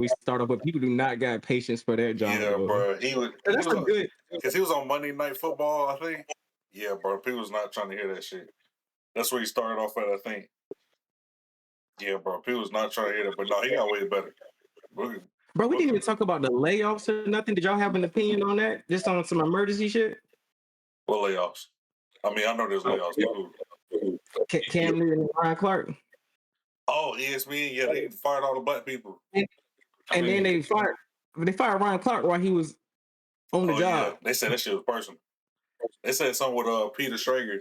we start off, but people do not got patience for that, John. Yeah, bro. And that's a good. Because he was on Monday Night Football, I think. Yeah, bro. People was not trying to hear that shit. That's where he started off at, I think. Yeah, bro. People was not trying to hear that, but no, he got way better. Bro, we didn't even talk about the layoffs or nothing. Did y'all have an opinion on that? Just on some emergency shit? What layoffs? I mean, I know there's layoffs. Cam Newton and Ryan Clark. Oh, ESPN, yeah, they fired all the black people. And then they fired Ryan Clark while he was on the job. Yeah. They said that shit was personal. They said something with Peter Schrager.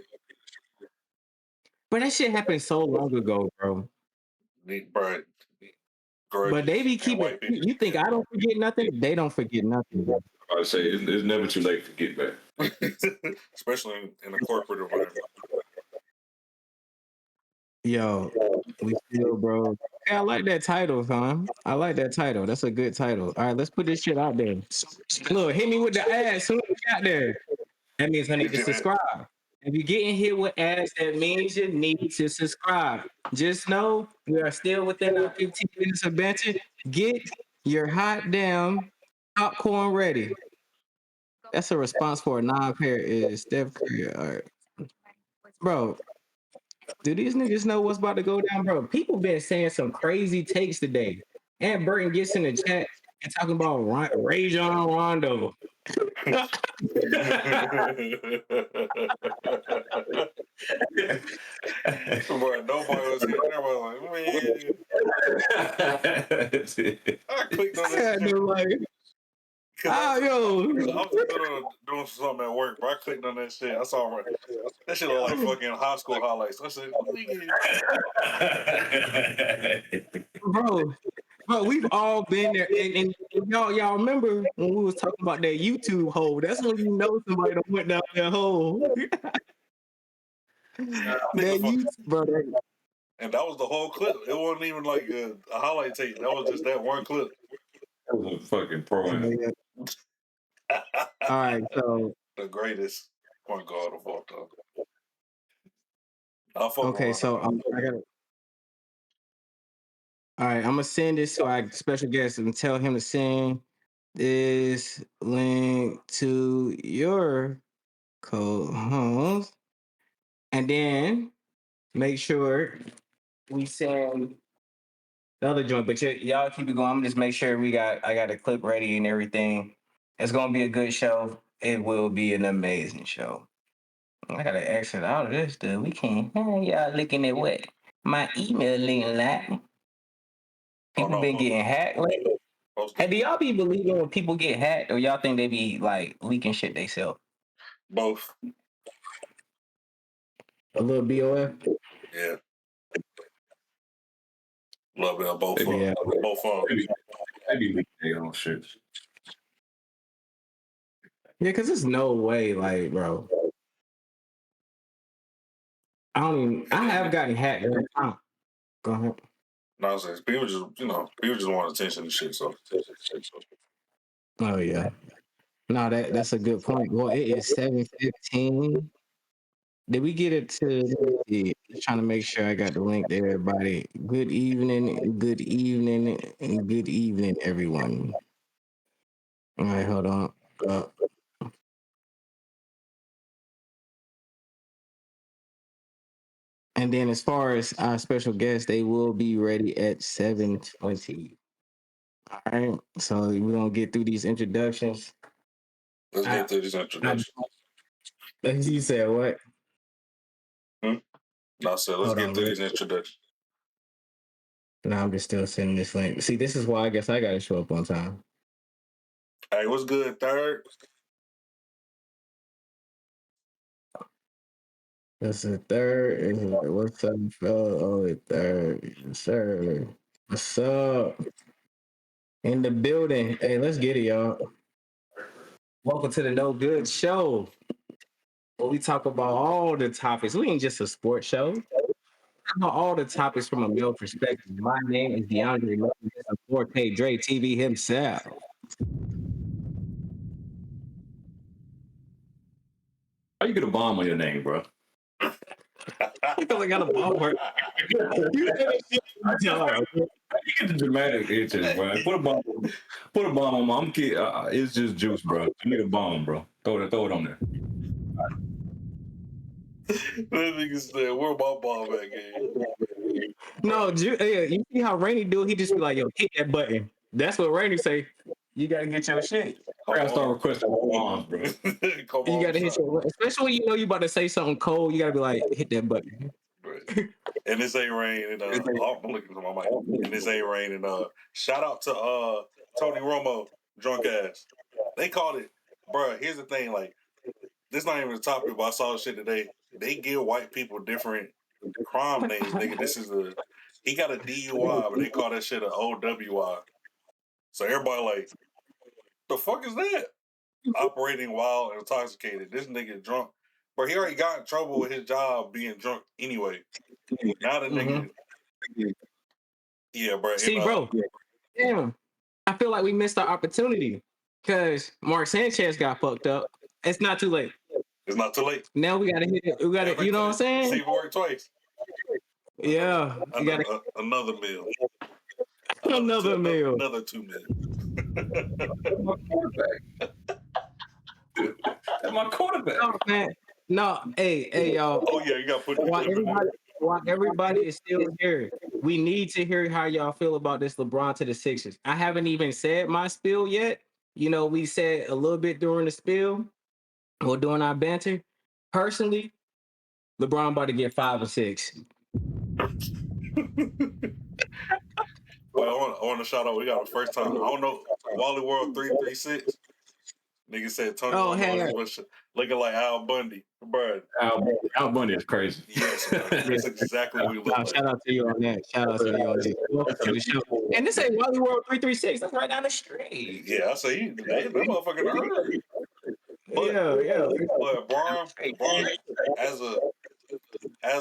But that shit happened so long ago, bro. Bro. But they be keeping. You think I don't forget nothing? They don't forget nothing, bro. I say it's never too late to get back, especially in a corporate environment. Yo, we still, bro. Hey, I like that title, fam. I like that title. That's a good title. All right, let's put this shit out there. Look, hit me with the ads soon as we got there. That means I need to subscribe. If you're getting hit with ads, that means you need to subscribe. Just know we are still within our 15 minutes of benching. Get your hot damn popcorn ready. That's a response for a non-pair is Steph Curry. All right. Bro, do these niggas know what's about to go down, bro? People been saying some crazy takes today. And Burton gets in the chat and talking about Rajon Rondo. Bro, nobody was here. Everybody was like, man. I clicked on that. I was doing something at work, but I clicked on that shit. I saw that shit look like fucking high school highlights. I said, bro, we've all been there, and y'all remember when we was talking about that YouTube hole? That's when you know somebody done went down that hole. Bro. And that was the whole clip. It wasn't even like a highlight tape. That was just that one clip. That was a fucking pro. All right, so the greatest point guard of all time. Okay, so I gotta. All right, I'm gonna send this to our special guest and tell him to send this link to your co-host, and then make sure we send the other joint. But y'all keep it going. I'm just make sure I got a clip ready and everything. It's gonna be a good show. It will be an amazing show. I gotta exit out of this, dude. We can't have y'all looking at what my email link like. People been getting hacked lately. Hey, do y'all be believing when people get hacked, or y'all think they be like leaking shit they sell? Both. A little BOF? Yeah. A little bit of both. Yeah. Both of them. I be leaking their own shit. Yeah, because there's no way, like, bro. I have gotten hacked every time. Go ahead. Nonsense. People just want attention and shit. So. Oh yeah. No, that's a good point. Well, it is 7:15. Did we get it to? Just trying to make sure I got the link to everybody. Good evening, and good evening, everyone. All right, hold on. And then as far as our special guests, they will be ready at 7:20. All right. So we're gonna get through these introductions. Let's get through these introductions. You said what? No, sir. Let's get through these introductions. No, I'm just still sending this link. See, this is why I guess I gotta show up on time. Hey, what's good, third? That's the third. What's up, fellow? Oh, third. Sir. What's up? In the building. Hey, let's get it, y'all. Welcome to the No Good Show. Where we talk about all the topics. We ain't just a sports show. We talk about all the topics from a male perspective. My name is DeAndre. Forte Dre TV himself. How you get a bomb on your name, bro? You feel like I got a bomb. You get the dramatic itches, bro. Put a bomb on my. I'm kid. It's just juice, bro. You need a bomb, bro. Throw it on there. That nigga said, "Where my ball at, game?" No, yeah, you see how Rainy do? He just be like, "Yo, hit that button." That's what Rainy say. You gotta get your shit. I gotta start requesting bombs, bro. Come You on, gotta hit your, especially when you know you about to say something cold. You gotta be like, "Hit that button." And this ain't rain. And I'm looking at my mic. And this ain't rain. And shout out to Tony Romo, drunk ass. They called it, bro. Here's the thing, like this not even a topic, but I saw shit today. They give white people different crime names, nigga. This is he got a DUI, but they call that shit an OWI. So everybody like, the fuck is that? Operating while intoxicated. This nigga drunk. But he already got in trouble with his job being drunk anyway. Now the nigga. Yeah, bro. See, bro. Damn. I feel like we missed our opportunity because Mark Sanchez got fucked up. It's not too late. It's not too late. Now we gotta hit it. We gotta, you know what I'm saying? See, work twice. Yeah. You gotta another meal. another meal. Another 2 meals. My quarterback. That's my quarterback. No, man. No, hey, y'all. Oh yeah, you gotta put while everybody is still here, we need to hear how y'all feel about this LeBron to the Sixers. I haven't even said my spiel yet. You know, we said a little bit during the spiel or during our banter. Personally, LeBron about to get 5 or 6. Well, I want to shout out. We got the first time. I don't know. Wally World 336. Nigga said Tony Romo looking like Al Bundy, bro. Al Bundy is crazy. Yes, that's exactly what we look like. Shout out to you on that. Shout out to you on that. And this ain't Wally World 336. That's right down the street. Yeah, I say that motherfucker heard. But, yeah. But Bron as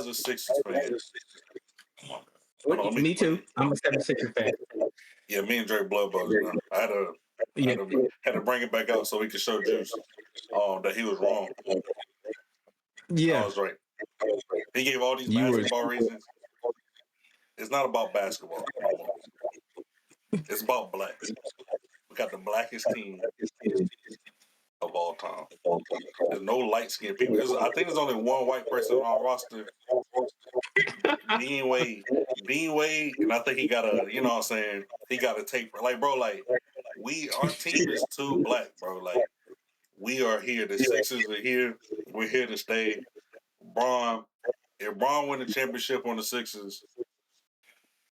a Sixers fan. Me too. I'm a 76er fan. Yeah, me and Dre blood brothers. I had to bring it back out so we could show Juice that he was wrong. Yeah, I was right. He gave all these basketball reasons. It's not about basketball. It's about black. We got the blackest team of all time. There's no light skinned people. I think there's only one white person on our roster. Dean Wade, and I think he got a, you know what I'm saying, he got a tape. Like, bro, like, our team is too black, bro. Like, we are here. The Sixers are here. We're here to stay. If Bron win the championship on the Sixers,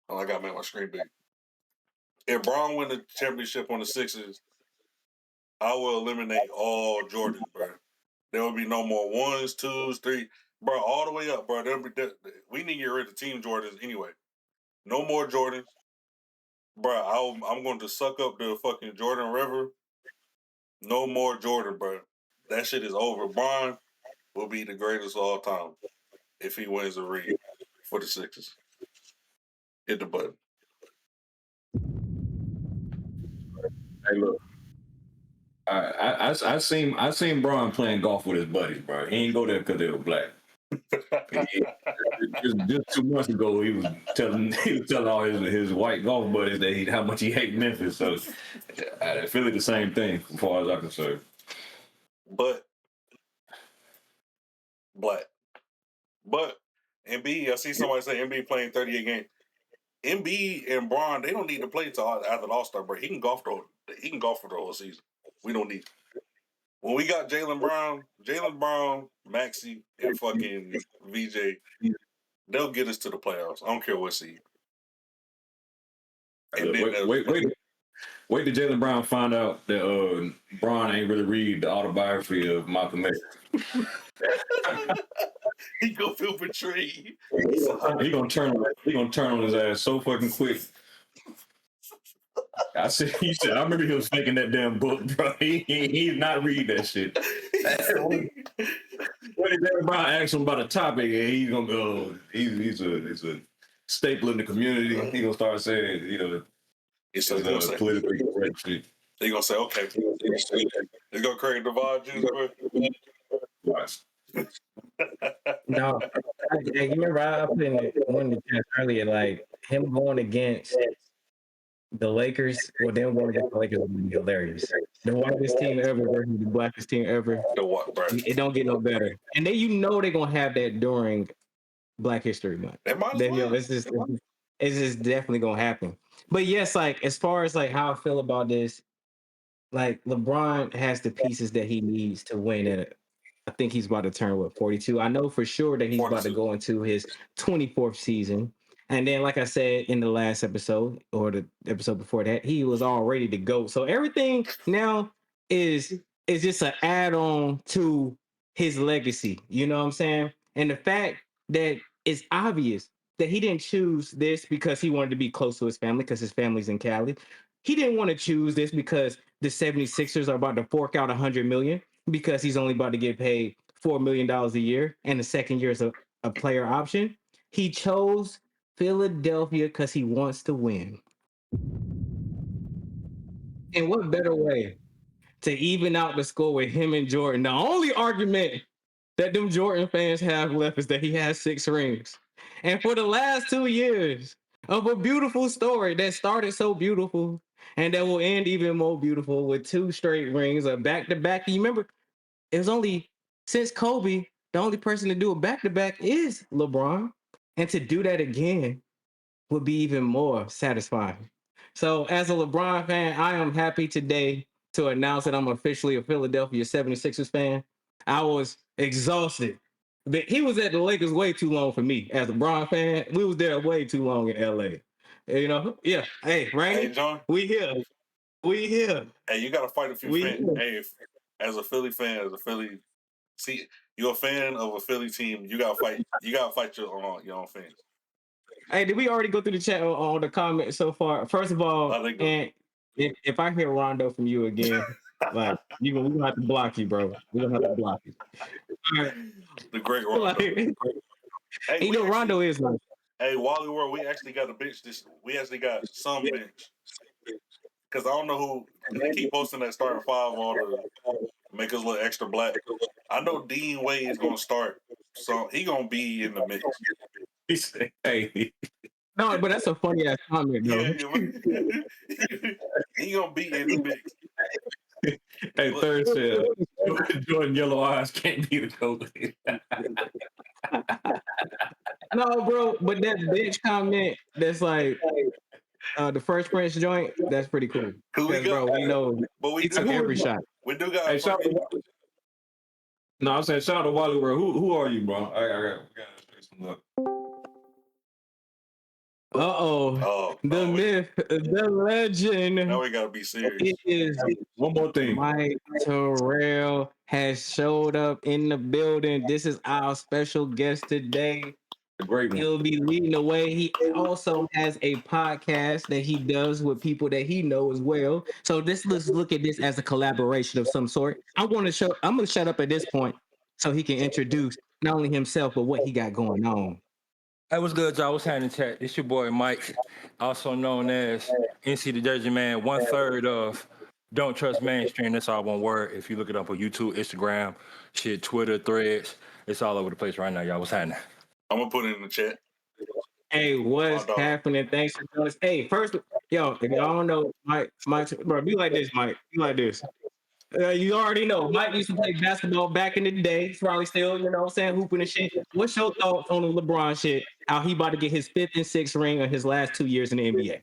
I got to make my screen big. If Bron win the championship on the Sixers, I will eliminate all Jordans, bro. There will be no more 1s, 2s, 3s. Bro, all the way up, bro. We need to get rid of Team Jordans anyway. No more Jordans. Bro, I'm going to suck up the fucking Jordan River. No more Jordan, bro. That shit is over. Bron will be the greatest of all time if he wins the ring for the Sixers. Hit the button. Hey, look. I seen Bron playing golf with his buddies, bro. He ain't go there because they were black. just 2 months ago, he was telling all his white golf buddies that how much he hates Memphis. So I feel like the same thing as far as I'm concerned. But black. But Embiid, I see somebody say Embiid playing 38 games. Embiid and Bron, they don't need to play until after the All-Star break. He can golf for the whole season. We don't need. When we got Jaylen Brown, Maxey, and fucking VJ, they'll get us to the playoffs. I don't care what seed. Wait till Jaylen Brown find out that Bron ain't really read the autobiography of Malcolm X. He gonna feel betrayed. He gonna turn on his ass so fucking quick. I remember he was faking that damn book, bro. He's not read that shit. When Jaylen Brown asks him about a topic, and he's gonna go, he's a staple in the community. He gonna start saying, it's politically correct shit. They gonna say, okay, it's gonna create divide, Juice, bro. Watch. No, you remember I put in one of the chat earlier, like him going against the Lakers, well, them going against the Lakers would be hilarious. The whitest team ever versus the blackest team ever. The what, bro? It don't get no better. And then they're gonna have that during Black History Month. They might as well. It's just definitely gonna happen. But yes, like as far as like how I feel about this, like LeBron has the pieces that he needs to win it. I think he's about to turn 42. I know for sure that he's about to 42. go into his 24th season. And then, like I said in the last episode or the episode before that, he was all ready to go. So everything now is just an add-on to his legacy. You know what I'm saying? And the fact that it's obvious that he didn't choose this because he wanted to be close to his family because his family's in Cali. He didn't want to choose this because the 76ers are about to fork out $100 million because he's only about to get paid $4 million a year and the second year is a player option. He chose Philadelphia because he wants to win. And what better way to even out the score with him and Jordan? The only argument that them Jordan fans have left is that he has 6 rings. And for the last 2 years of a beautiful story that started so beautiful and that will end even more beautiful with 2 straight rings, a back-to-back. You remember, it was only since Kobe, the only person to do a back-to-back is LeBron. And to do that again would be even more satisfying. So as a LeBron fan, I am happy today to announce that I'm officially a Philadelphia 76ers fan. I was exhausted. But he was at the Lakers way too long for me. As a LeBron fan, we was there way too long in LA. You know? Yeah. Hey, Rainy, Hey, John. we here. We here. Hey, you got to fight a few We fans. here. Hey, as a Philly fan, see, you're a fan of a Philly team. You got to fight. You got to fight your own fans. Hey, did we already go through the chat on the comments so far? First of all, and if I hear Rondo from you again, like we're gonna have to block you, bro. We're gonna have to block you. All right. The great Rondo. Like, hey, you know, Rondo is nice. Hey, Wally World, we actually got a bench. We actually got some bench. Because I don't know who. They keep posting that starting 5 all to make us look extra black. I know Dean Wade is going to start, so he going to be in the mix. He said, "Hey." No, but that's a funny ass comment, though. Yeah, he going to be in the mix. Hey, third said, Jordan Yellow Eyes can't be the coach. No, bro, but that bench comment that's like the First Prince joint, that's pretty cool. Because, bro, we know he took every shot. We do got. Hey, no, I'm saying shout out to Wally World. Who are you, bro? We gotta some luck. The myth, the legend. Now we gotta be serious. It is one more thing. Mike Terrell has showed up in the building. This is our special guest today. A great one. He'll be leading the way. He also has a podcast that he does with people that he knows as well. So let's look at this as a collaboration of some sort. I'm gonna shut up at this point so he can introduce not only himself but what he got going on. Hey, what's good, y'all? What's happening, chat? It's your boy Mike, also known as NC the Jersey Man, 1/3 of Don't Trust Mainstream. That's all one word. If you look it up on YouTube, Instagram, Twitter, Threads, it's all over the place right now, y'all. What's happening? I'm gonna put it in the chat. Hey, what's happening? Thanks for joining us. Hey, first, yo, if y'all don't know, Mike, bro, be like this, Mike. Be like this. You already know, Mike used to play basketball back in the day. He's probably still, you know what I'm saying, hooping and shit. What's your thoughts on the LeBron shit? How he about to get his 5th and 6th ring in his last 2 years in the NBA?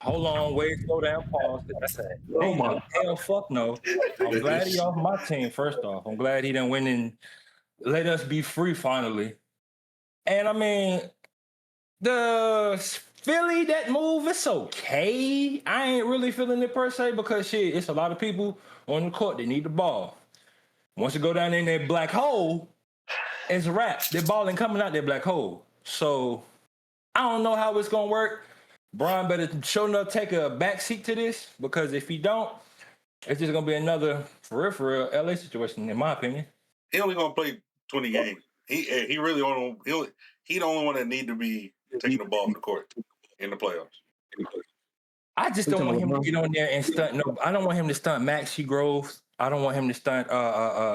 Hold on, wait, slow down, pause. That's it. Oh my hell, fuck no. I'm glad he off my team. First off, I'm glad he done win and let us be free finally. And I mean, the Philly, that move, it's okay. I ain't really feeling it per se because shit, it's a lot of people on the court that need the ball. Once you go down in that black hole, it's a wrap. They're balling coming out that black hole. So I don't know how it's gonna work. Brian better sure enough take a backseat to this because if he don't, it's just gonna be another for real LA situation, in my opinion. He only gonna play 20 games. He really only he the only one that need to be taking the ball from the court in the playoffs. I just don't want him to get on there and stunt. No, I don't want him to stunt Maxi Groves. I don't want him to stunt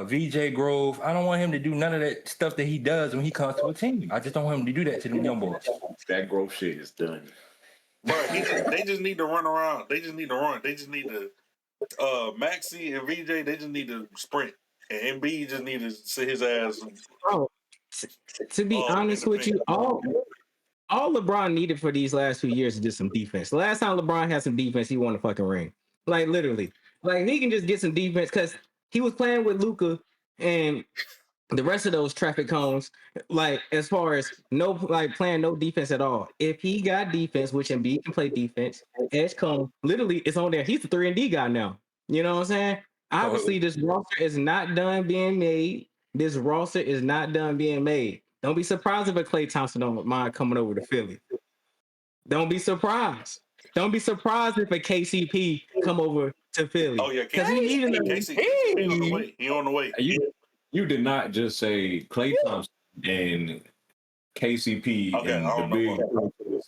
VJ Grove. I don't want him to do none of that stuff that he does when he comes to a team. I just don't want him to do that to them young boys. That Grove shit is done. But they just need to run around. They just need to run. They just need to Maxey and VJ, they just need to sprint. And MB just need to sit his ass. Bro, to be honest with you, all LeBron needed for these last 2 years is just some defense. The last time LeBron had some defense, he won the fucking ring. Like literally. Like he can just get some defense because he was playing with Luka and the rest of those traffic cones, like as far as playing no defense at all. If he got defense, which Embiid can play defense, Edge cone literally it's on there. He's the 3-and-D guy now. You know what I'm saying? Obviously, this roster is not done being made. Don't be surprised if a Klay Thompson don't mind coming over to Philly. Don't be surprised. Don't be surprised if a KCP come over to Philly. Oh yeah, because he needed KCP on the way. He on the way. You did not just say Klay Thompson and KCP Okay, and the big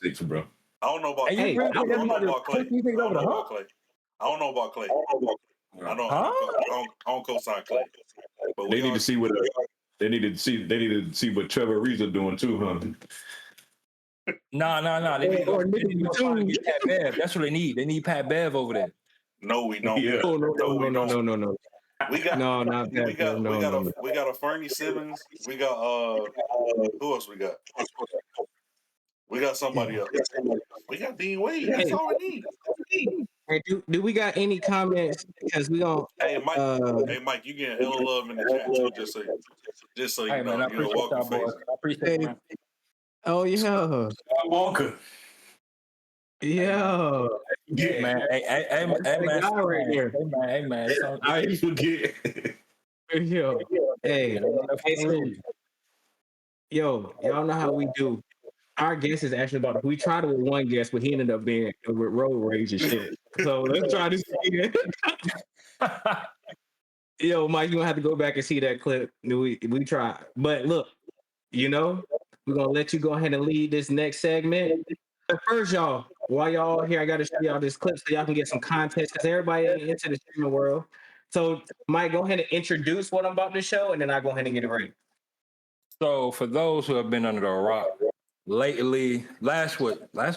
six, bro. I don't know about Klay. I don't know about Klay. I don't know about Klay. I don't co-sign Klay. But they need to see what they need to see what Trevor Ariza doing too, huh? Nah. They need to get Pat Bev. That's what they need. They need Pat Bev over there. No, we don't. Yeah. No. We got not that. We got a Fernie Simmons. We got who else we got? We got somebody else. We got Dean Wade. That's all we need. Hey, do we got any comments? Because we don't. Hey Mike, you getting hella love in the chat too. Just so you Hey, know, man, I you're appreciate welcome that, boy. face. I appreciate it. Oh yeah. Walker. Yeah. Hey, man. Hey, man. Guy right there. Hey, man. I forget. Yo. Hey. Yo, y'all know how we do. Our guest is actually about. We tried it with one guest, but he ended up being with road rage and shit. So let's try this again. Yo, Mike, you gonna have to go back and see that clip. We tried, but look, we're gonna let you go ahead and lead this next segment. But first, y'all, while y'all here, I gotta show y'all this clip so y'all can get some context because everybody ain't into the streaming world. So, Mike, go ahead and introduce what I'm about to show, and then I go ahead and get it ready. So, for those who have been under the rock lately, last week, I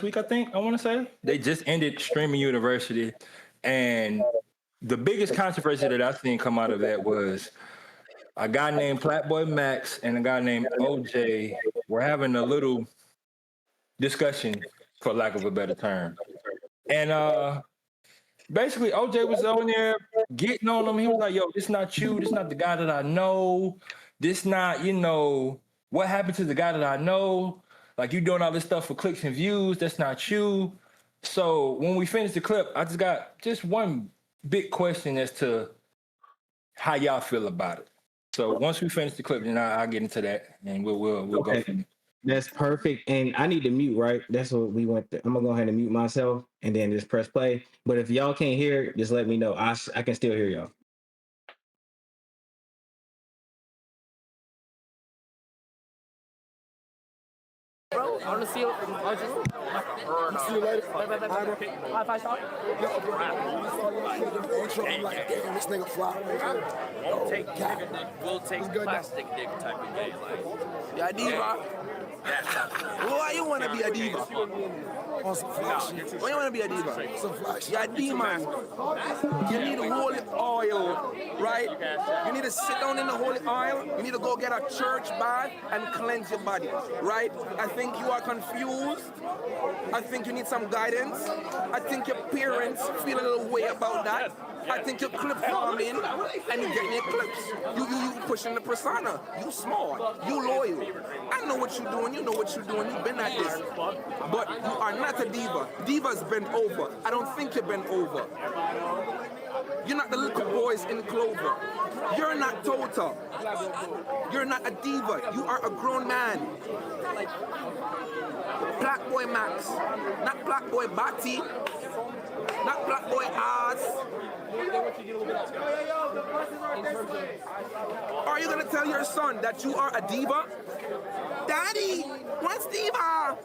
want to say, they just ended Streaming University, and the biggest controversy that I've seen come out of that was a guy named Flatboy Max and a guy named OJ were having a little discussion, for lack of a better term. And basically, OJ was on there getting on him. He was like, yo, this not you. This not the guy that I know. This not, what happened to the guy that I know? Like, you doing all this stuff for clicks and views. That's not you. So when we finish the clip, I just got one big question as to how y'all feel about it. So once we finish the clip, then I'll get into that, and we'll go from there. That's perfect. And I need to mute, right? That's what we went through. I'm gonna go ahead and mute myself and then just press play. But if y'all can't hear, just let me know. I can still hear y'all. Bro, I want to see you. See you later. High five shot. I'm like, damn, this nigga fly. We'll take plastic nigga type of game. Yeah, diva. Why you want to be a diva? On some flash. Why you want to be a diva? Some flash. Yeah, demon. You need holy oil, right? You need to sit down in the holy oil. You need to go get a church bath and cleanse your body, right? I think you are confused. I think you need some guidance. I think your parents feel a little way about that. I think you're clip farming and you're getting your clips. You pushing the persona. You smart. You loyal. I know what you're doing. You know what you're doing. You've been at this. But you are not a diva. Divas bend over. I don't think you bend over. You're not the little boys in Clover. You're not Tota. You're not a diva. You are a grown man. Black Boy Max. Not Black Boy Batty. Not Black Boy Oz. Are you gonna tell your son that you are a diva? Daddy, what's diva?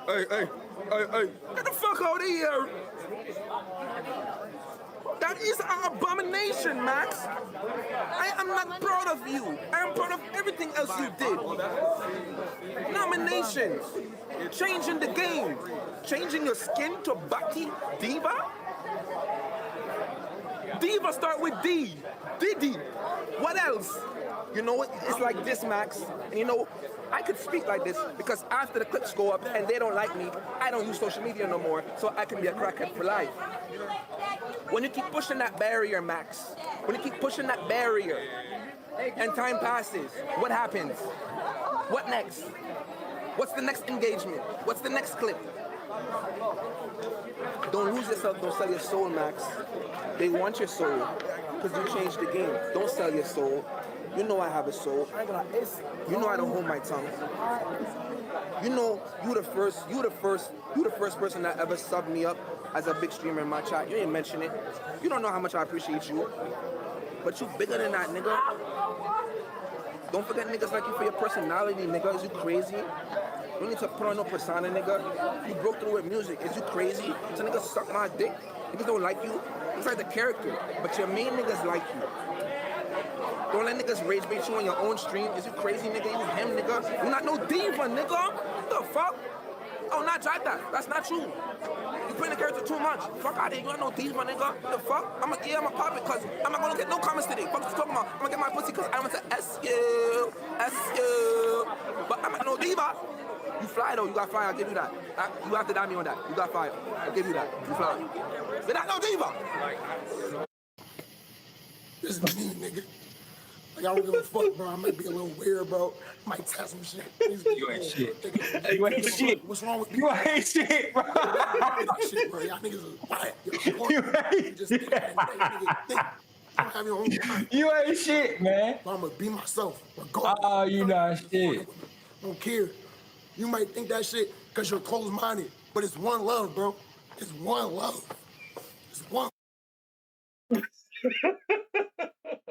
Hey, get the fuck out of here. That is an abomination, Max. I am not proud of you. I am proud of everything else you did. Nominations. Changing the game. Changing your skin to Bati Diva? Diva start with D. Diddy. What else? You know, it's like this, Max. And you know, I could speak like this because after the clips go up and they don't like me, I don't use social media no more, so I can be a crackhead for life. When you keep pushing that barrier, Max, when you keep pushing that barrier and time passes, what happens? What next? What's the next engagement? What's the next clip? Don't lose yourself, don't sell your soul, Max. They want your soul because you changed the game. Don't sell your soul. You know I have a soul. You know I don't hold my tongue. You know you the first person that ever subbed me up as a big streamer in my chat. You ain't mention it. You don't know how much I appreciate you. But you bigger than that, nigga. Don't forget niggas like you for your personality, nigga. Is you crazy? You don't need to put on no persona, nigga. You broke through with music. Is you crazy? So niggas suck my dick. Niggas don't like you. It's like the character. But your main niggas like you. Don't let niggas rage bait you on your own stream. Is you crazy, nigga? You him, nigga. You not no diva, nigga. What the fuck? Oh, not drive that. That's not true. You playing the character too much. Fuck out of here. You not no diva, nigga. What the fuck? I'ma pop it because I'm not gonna get no comments today. Fuck what you talking about? I'm gonna get my pussy because I went to SU. But I'm not no diva. You fly though. You got fire. I'll give you that. You have to die me on that. You got fire. I'll give you that. You fly. You're not no diva. This is me, nigga. Like, I don't give a fuck, bro. I might be a little weird, bro. Might test some shit. You ain't shit. You ain't shit. What's wrong with You ain't shit, bro. shit, bro? Y'all niggas is quiet. You ain't just think. You have your own mind. You ain't shit, man. But I'm gonna be myself. Regardless. Oh, you not shit. Don't care. You might think that shit because you're closed-minded, but it's one love, bro. It's one love. It's one.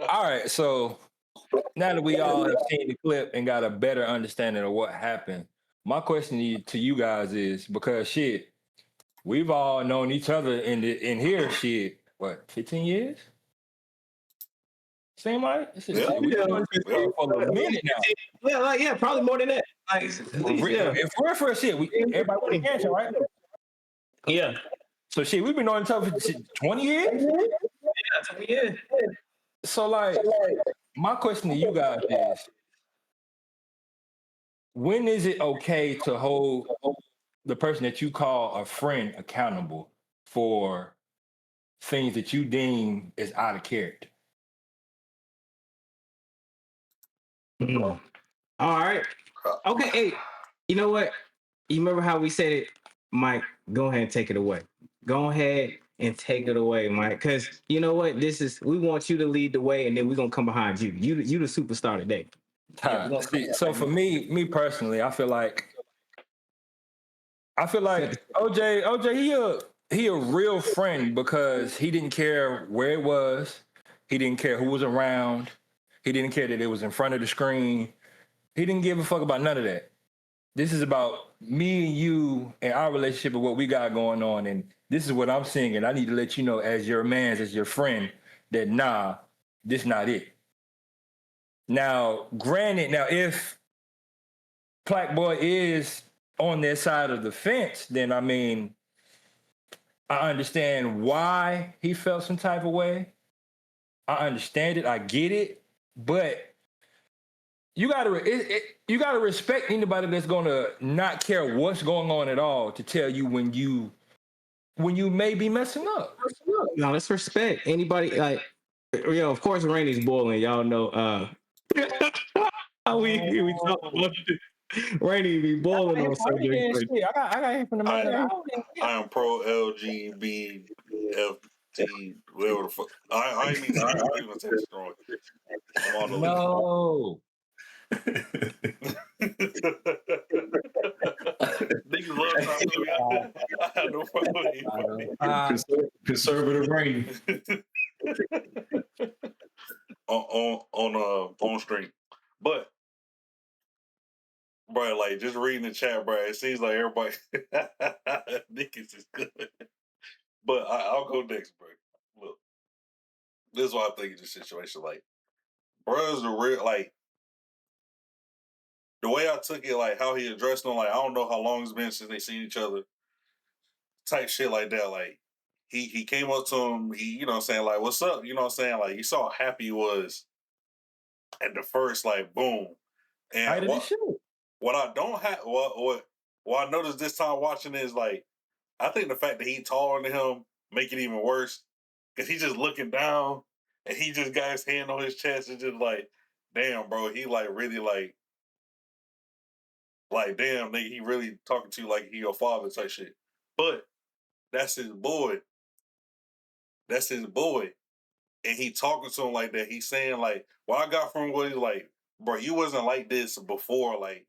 All right, so now that we all have seen the clip and got a better understanding of what happened, my question to you guys is, because shit, we've all known each other in here, shit, what, 15 years? Seem like? We've known each other for a minute now. Yeah, probably more than that. Like, yeah. If we're for shit, everybody went to cancer, right? Yeah. So shit, we've been knowing each other for 20 years? Yeah, 20 years. So like, my question to you guys is, when is it okay to hold the person that you call a friend accountable for things that you deem is out of character? All right. Okay, hey, you know what? You remember how we said it? Mike, go ahead and take it away. Go ahead and take it away, Mike. Because you know what? We want you to lead the way, and then we're gonna come behind you. You the superstar today. So for me personally, I feel like OJ, he a real friend because he didn't care where it was, he didn't care who was around, he didn't care that it was in front of the screen. He didn't give a fuck about none of that. This is about me and you and our relationship and what we got going on. And this is what I'm seeing. And I need to let you know as your man, as your friend, that nah, this not it. Now, granted, if Plaque Boy is on their side of the fence, then I mean, I understand why he felt some type of way. I understand it. I get it. But you gotta respect anybody that's gonna not care what's going on at all to tell you when you may be messing up. No, let's respect anybody. Like, of course, Rainey's boiling. Y'all know. We talk about it. Rainey be boiling on subject. I got him from the man. I am pro LGBT, whatever the fuck. I ain't even say it strong. I'm on the No. Niggas love talking to me. I have no problem. Conservative Rainey. on stream. But bro, like just reading the chat, bro, it seems like everybody niggas is good. But I'll go next, bro. Look, this is what I think of this situation. Like, bruh's a real, like, the way I took it, like, how he addressed them, like, I don't know how long it's been since they seen each other, type shit like that. Like, he came up to him, he, you know what I'm saying, like, what's up? You know what I'm saying? Like, you saw how happy he was at the first, like, boom. And what I don't have, what I noticed this time watching is, like, I think the fact that he taller than him make it even worse. Because he just looking down and he just got his hand on his chest and just like, damn, bro, he like really like damn, nigga, he really talking to you like he your father type shit. But that's his boy. That's his boy. And he talking to him like that. He's saying like, what I got from him was like, bro, you wasn't like this before. Like,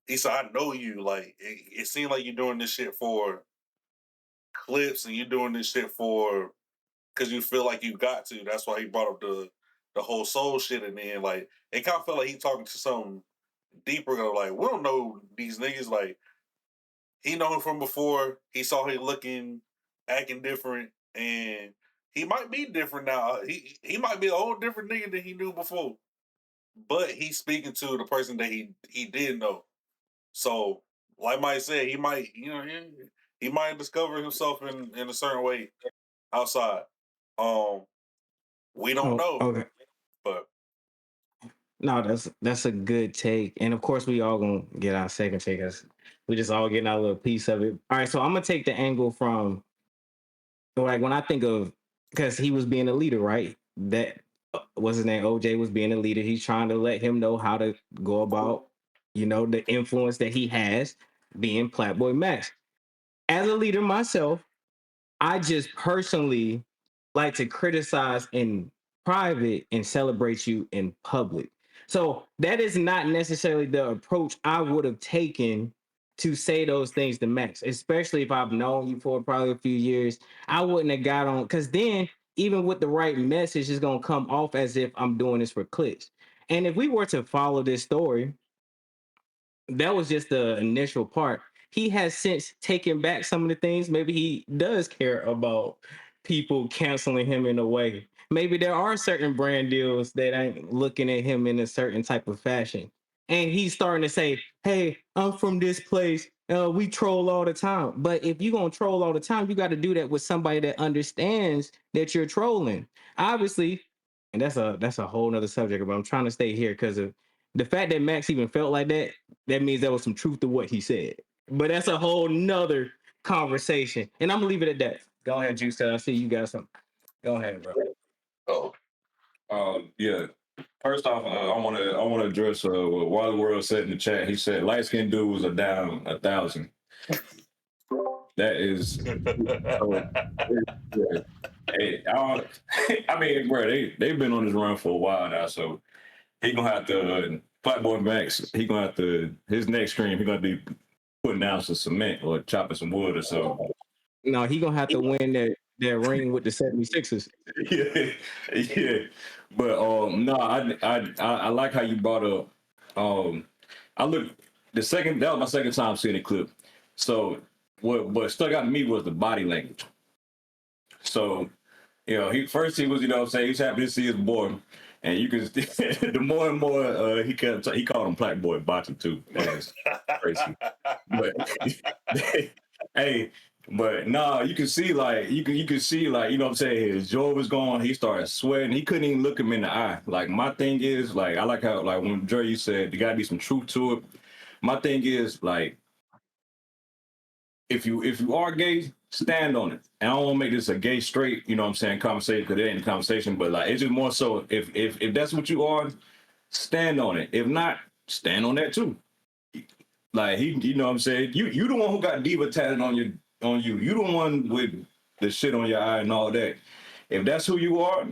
he said, I know you. Like, it seemed like you're doing this shit for clips and you're doing this shit for because you feel like you got to. That's why he brought up the whole soul shit, and then like it kind of felt like he talking to something deeper. Like, we don't know these niggas. Like, he know him from before. He saw him looking, acting different, and he might be different now. He might be a whole different nigga than he knew before. But he's speaking to the person that he did know. So, like Mike said, he might, you know, he might discover himself in a certain way outside. We don't know, Okay. but No, that's a good take. And of course we all gonna get our second take us. We just all getting our little piece of it. All right, so I'm gonna take the angle from like when I think of because he was being a leader, right? That what's his name? OJ was being a leader. He's trying to let him know how to go about, the influence that he has being Platboy Max. As a leader myself, I just personally like to criticize in private and celebrate you in public. So that is not necessarily the approach I would have taken to say those things to Max, especially if I've known you for probably a few years. I wouldn't have got on because then, even with the right message, it's gonna come off as if I'm doing this for clicks. And if we were to follow this story, that was just the initial part. He has since taken back some of the things. Maybe he does care about people canceling him in a way. Maybe there are certain brand deals that ain't looking at him in a certain type of fashion. And he's starting to say, hey, I'm from this place. We troll all the time. But if you're going to troll all the time, you got to do that with somebody that understands that you're trolling. Obviously, and that's a whole nother subject, but I'm trying to stay here because of the fact that Max even felt like that, that means there was some truth to what he said. But that's a whole nother conversation. And I'm gonna leave it at that. Go ahead, Juice. I see you got something. Go ahead, bro. Yeah. First off, I want to address what Wally World said in the chat. He said light skinned dudes are down 1,000. That is. Hey, I mean, bro, they've been on this run for a while now, so he gonna have to Flatboy Max. He gonna have to his next stream. He gonna be putting down some cement or chopping some wood or something. No, he gonna have to win that ring with the 76ers. yeah. But no, I like how you brought up. I look that was my second time seeing the clip. So what stuck out to me was the body language. So he was, you know what I'm saying, he's happy to see his boy. And you can the more and more he called him Black Boy Bottom too. That's crazy. But hey, but nah, you can see like you can see like, you know what I'm saying, his jaw was gone, he started sweating, he couldn't even look him in the eye. Like my thing is like I like how like when Dre said there gotta be some truth to it. My thing is like if you are gay, stand on it. And I don't want to make this a gay straight, you know what I'm saying, conversation, because it ain't a conversation, but like it's just more so if that's what you are, stand on it. If not, stand on that too. Like you know what I'm saying? You the one who got diva tatted on you. You the one with the shit on your eye and all that. If that's who you are,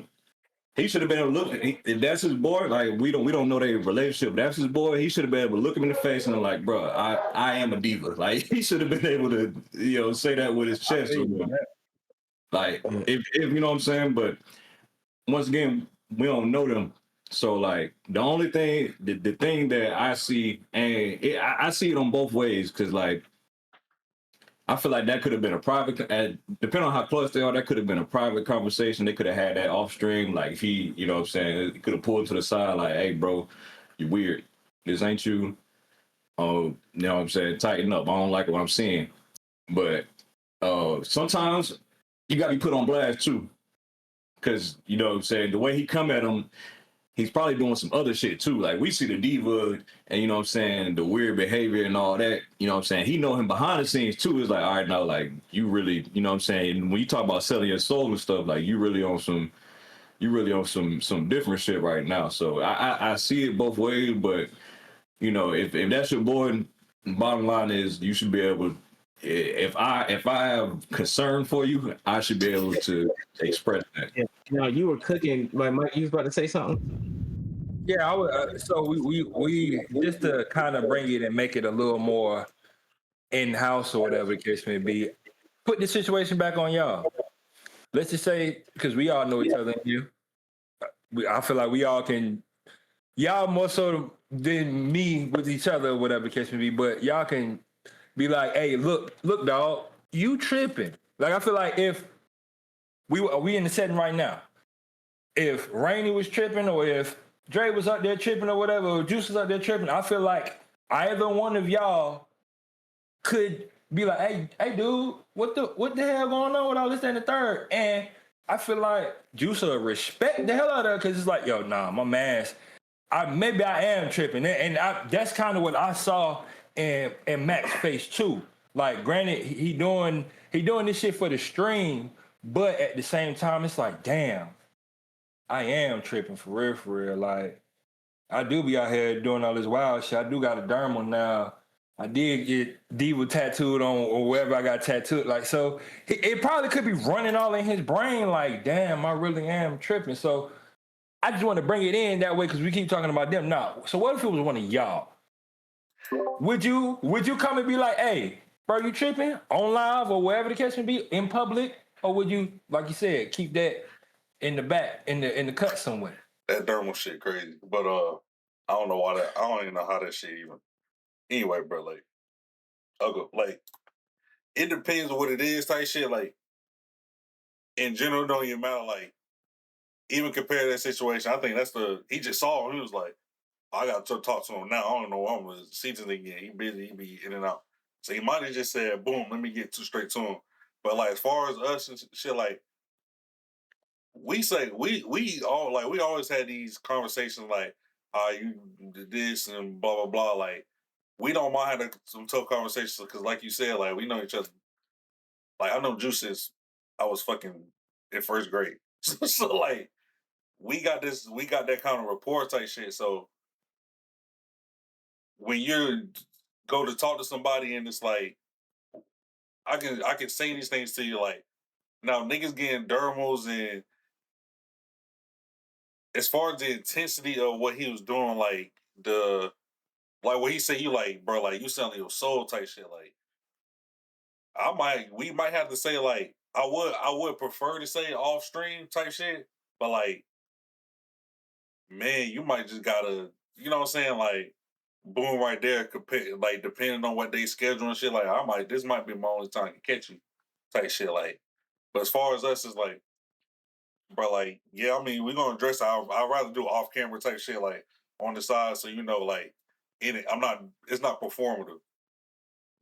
he should have been able to look. If that's his boy, like we don't know their relationship. But that's his boy. He should have been able to look him in the face and like, bro, I am a diva. Like he should have been able to say that with his chest. Like if you know what I'm saying. But once again, we don't know them. So like the only thing, the thing that I see, and I see it on both ways, because like I feel like that could have been a private, depending on how close they are, that could have been a private conversation. They could have had that off stream. Like if he, you know what I'm saying, could have pulled to the side, like, hey, bro, you weird. This ain't you. You know what I'm saying? Tighten up. I don't like what I'm seeing. But sometimes you got to be put on blast too. Because, you know what I'm saying, the way he come at him, he's probably doing some other shit too. Like we see the diva and you know what I'm saying, the weird behavior and all that, you know what I'm saying? He know him behind the scenes too. It's like, all right, now like you really, you know what I'm saying? When you talk about selling your soul and stuff, like you really on some different shit right now. So I see it both ways, but you know, if that's your boy, bottom line is you should be able, if I have concern for you, I should be able to express that. Yeah. Now you were cooking, like Mike, you was about to say something? Yeah, I would. So we just to kind of bring it and make it a little more in house or whatever the case may be. Put the situation back on y'all. Let's just say because we all know each other. I feel like we all can. Y'all more so than me with each other, or whatever the case may be. But y'all can be like, "Hey, look, dog, you tripping?" Like I feel like if we in the setting right now, if Rainey was tripping or if Dre was up there tripping or whatever, or Juice was up there tripping, I feel like either one of y'all could be like, hey, dude, what the hell going on with all this, that, and the third? And I feel like Juice will respect the hell out of it because it's like, yo, nah, my man's, maybe I am tripping. And that's kind of what I saw in Mac's face too. Like, granted, he doing this shit for the stream, but at the same time, it's like, damn, I am tripping for real. Like, I do be out here doing all this wild shit. I do got a dermal now. I did get Diva tattooed on or wherever I got tattooed. Like, so it probably could be running all in his brain. Like, damn, I really am tripping. So I just want to bring it in that way because we keep talking about them now. So what if it was one of y'all? Would you come and be like, hey, bro, you tripping on live or wherever the case may be in public? Or would you, like you said, keep that in the back, in the cut somewhere? That dermal shit crazy. But I don't know why that, I don't even know how that shit even. Anyway, bro, like, like, it depends on what it is type shit. Like, in general, don't even matter. Like, even compare that situation, I think he just saw him. He was like, I got to talk to him now. I don't know what I'm going to see to again. He busy, he be in and out. So he might have just said, boom, let me get too straight to him. But like, as far as us and shit, like, we always had these conversations like, you did this and blah, blah, blah. Like, we don't mind having some tough conversations because, like you said, like, we know each other. Like, I know Juice since I was fucking in first grade. So like, we got that kind of rapport type shit. So when you go to talk to somebody and it's like, I can say these things to you like, now niggas getting dermals and as far as the intensity of what he was doing, like what he said, you like, bro, like you selling your soul type shit. Like, we might have to say like, I would prefer to say off stream type shit, but like, man, you might just gotta, you know what I'm saying, like, boom right there, like depending on what they schedule and shit, like this might be my only time to catch you type shit. Like, but as far as us, it's like, bro, like, yeah, I mean, we're gonna address it. I'd rather do off camera type shit, like on the side, so you know, like, in it, it's not performative,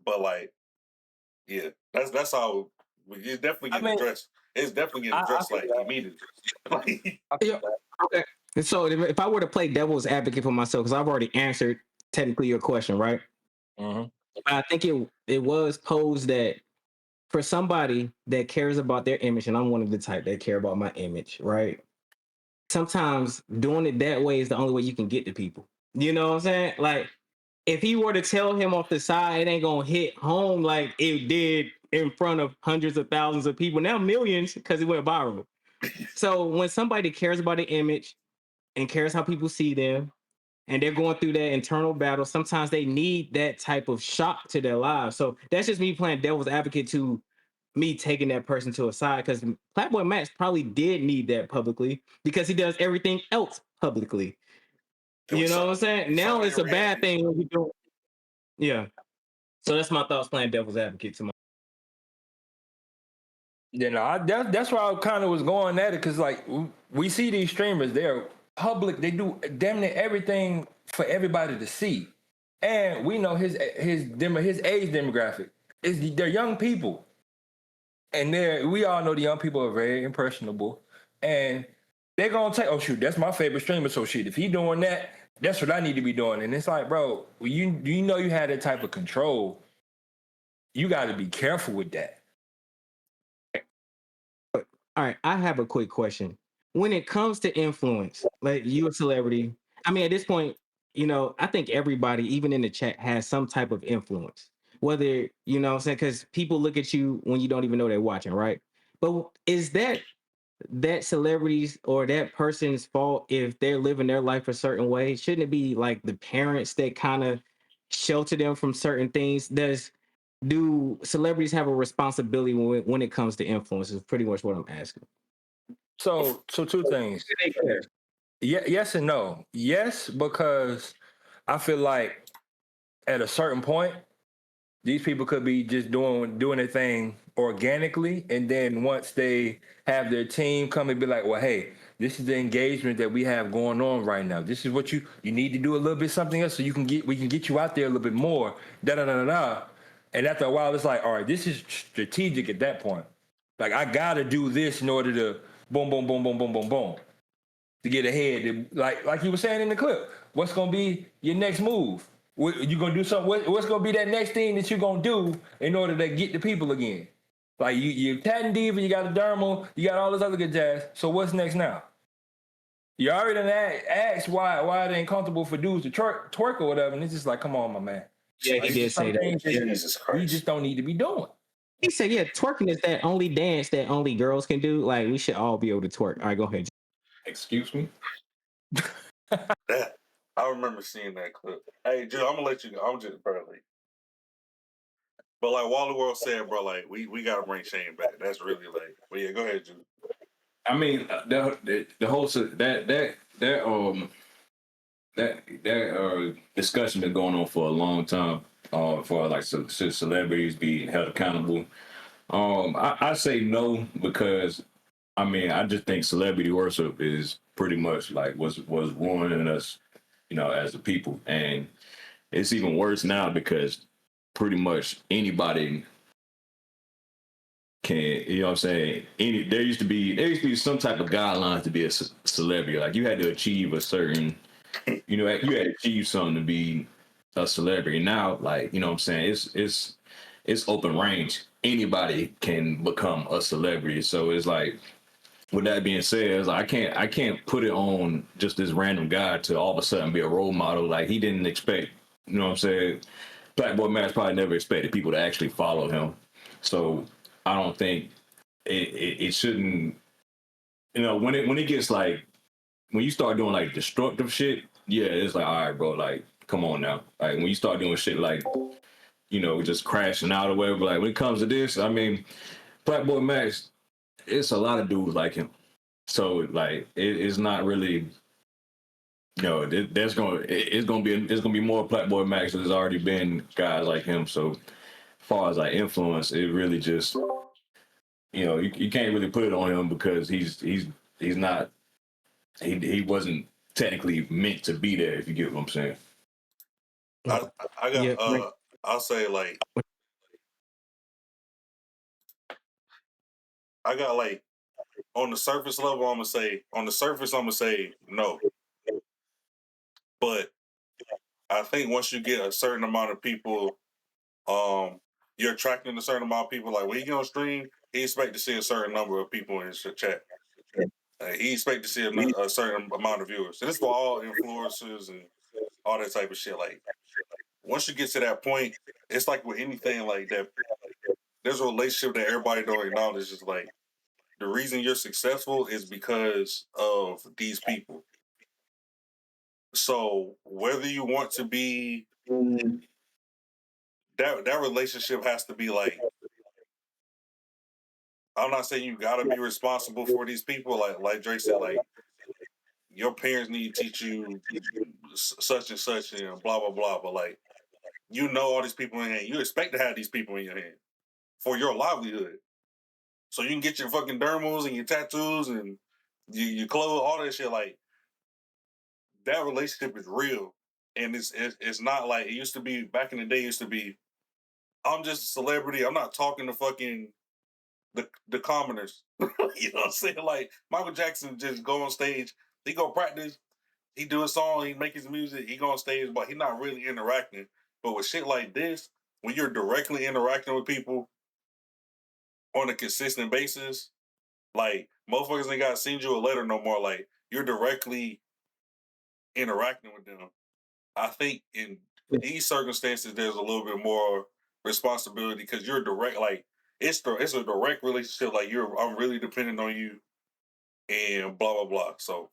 but like, yeah, that's how it's definitely getting addressed. It's definitely getting addressed like immediately. Like, Yeah. Okay. And so if I were to play devil's advocate for myself, because I've already answered technically your question, right? Mm-hmm. I think it was posed that for somebody that cares about their image, and I'm one of the type that care about my image, right? Sometimes doing it that way is the only way you can get to people. You know what I'm saying? Like, if he were to tell him off the side, it ain't gonna hit home like it did in front of hundreds of thousands of people, now millions, because it went viral. So when somebody cares about the image and cares how people see them, and they're going through that internal battle, sometimes they need that type of shock to their lives. So that's just me playing devil's advocate to me taking that person to a side, because Playboy Max probably did need that publicly because he does everything else publicly. You know what I'm saying? Now it's a bad thing when we do. Yeah. So that's my thoughts playing devil's advocate to my. You know, that's why I kind of was going at it because like we see these streamers, they're public, they do damn near everything for everybody to see, and we know his age demographic is they're young people, and we all know the young people are very impressionable, and they're gonna take, oh shoot, that's my favorite streamer, so shit, if he doing that, that's what I need to be doing, and it's like, bro, you know you had that type of control, you got to be careful with that. All right, I have a quick question. When it comes to influence, like you a celebrity, I mean, at this point, I think everybody, even in the chat, has some type of influence. Whether, what I'm saying, because people look at you when you don't even know they're watching, right? But is that celebrities or that person's fault if they're living their life a certain way? Shouldn't it be like the parents that kind of shelter them from certain things? Do celebrities have a responsibility when it comes to influence? Is pretty much what I'm asking. So two things. Yeah, yes and no. Yes, because I feel like at a certain point, these people could be just doing their thing organically, and then once they have their team come and be like, well, hey, this is the engagement that we have going on right now. This is what you need to do a little bit something else so we can get you out there a little bit more. Da da da da da. And after a while, it's like, all right, this is strategic at that point. Like I gotta do this in order to boom, boom, boom, boom, boom, boom, boom to get ahead. Like you were saying in the clip, what's gonna be your next move? You gonna do something? What's gonna be that next thing that you're gonna do in order to get the people again? Like you Tatting Diva, you got a dermal, you got all this other good jazz. So what's next now? You already done asked why it ain't comfortable for dudes to twerk or whatever, and it's just like, come on, my man. Yeah, he did say that. Jesus Christ. We just don't need to be doing. He said, yeah, twerking is that only dance that only girls can do. Like, we should all be able to twerk. All right, go ahead. Excuse me? That I remember seeing that clip. Hey, Jill, I'm gonna let you go. I'm just barely. But like Wally World said, bro, like we gotta bring Shane back. That's really like. Well, yeah, go ahead, Jill. I mean, the whole that discussion been going on for a long time. For like celebrities being held accountable. I say no because I mean I just think celebrity worship is pretty much like was ruining us, as a people, and it's even worse now because pretty much anybody can, what I'm saying? There used to be some type of guidelines to be a celebrity. Like you had to achieve a certain, you had to achieve something to be a celebrity. Now, like, what I'm saying? It's open range. Anybody can become a celebrity. So it's like, with that being said, it's like I can't put it on just this random guy to all of a sudden be a role model. Like he didn't expect, what I'm saying? Black Boy Max probably never expected people to actually follow him. So I don't think it shouldn't, when it gets like, when you start doing like destructive shit, yeah, it's like, all right, bro, like, come on now. Like when you start doing shit like, just crashing out or whatever, like when it comes to this, I mean, Black Boy Max, it's a lot of dudes like him. So like it's not really, it's gonna be more Black Boy Max. There's already been guys like him. So as far as like influence, it really just, you can't really put it on him because he's not, he wasn't technically meant to be there. If you get what I'm saying. I got I'll say like I got like on the surface level I'm gonna say no. But I think once you get a certain amount of people, you're attracting a certain amount of people. Like when you get on stream, he expect to see a certain number of people in his chat. He expect to see a certain amount of viewers. And this for all influencers and all that type of shit. Like once you get to that point, it's like with anything like that. There's a relationship that everybody don't acknowledge. Is like the reason you're successful is because of these people. So whether you want to be that relationship has to be like, I'm not saying you gotta be responsible for these people. Like Drake said, like your parents need to teach you such and such and blah blah blah. But like all these people in your hand, you expect to have these people in your hand for your livelihood. so you can get your fucking dermals and your tattoos and your clothes, all that shit. Like that relationship is real, and it's not like it used to be back in the day. It used to be, I'm just a celebrity. I'm not talking to fucking the commoners. You know what I'm saying? Like Michael Jackson just go on stage, he go practice, he do a song, he make his music, he go on stage, but he not really interacting. But with shit like this, when you're directly interacting with people on a consistent basis, like motherfuckers ain't gotta send you a letter no more. Like you're directly interacting with them. I think in these circumstances, there's a little bit more responsibility because you're direct. Like it's a direct relationship. Like I'm really dependent on you, and blah blah blah. So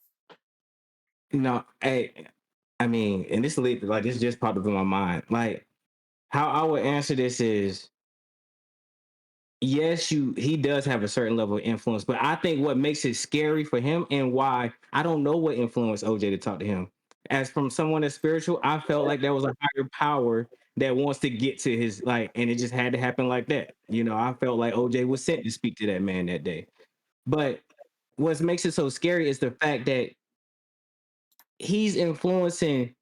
No, hey, I mean, and this just popped up in my mind. Like, how I would answer this is yes, he does have a certain level of influence, but I think what makes it scary for him and why I don't know what influenced OJ to talk to him. As from someone that's spiritual, I felt like there was a higher power that wants to get to his like, and it just had to happen like that. You know, I felt like OJ was sent to speak to that man that day. But what makes it so scary is the fact that he's influencing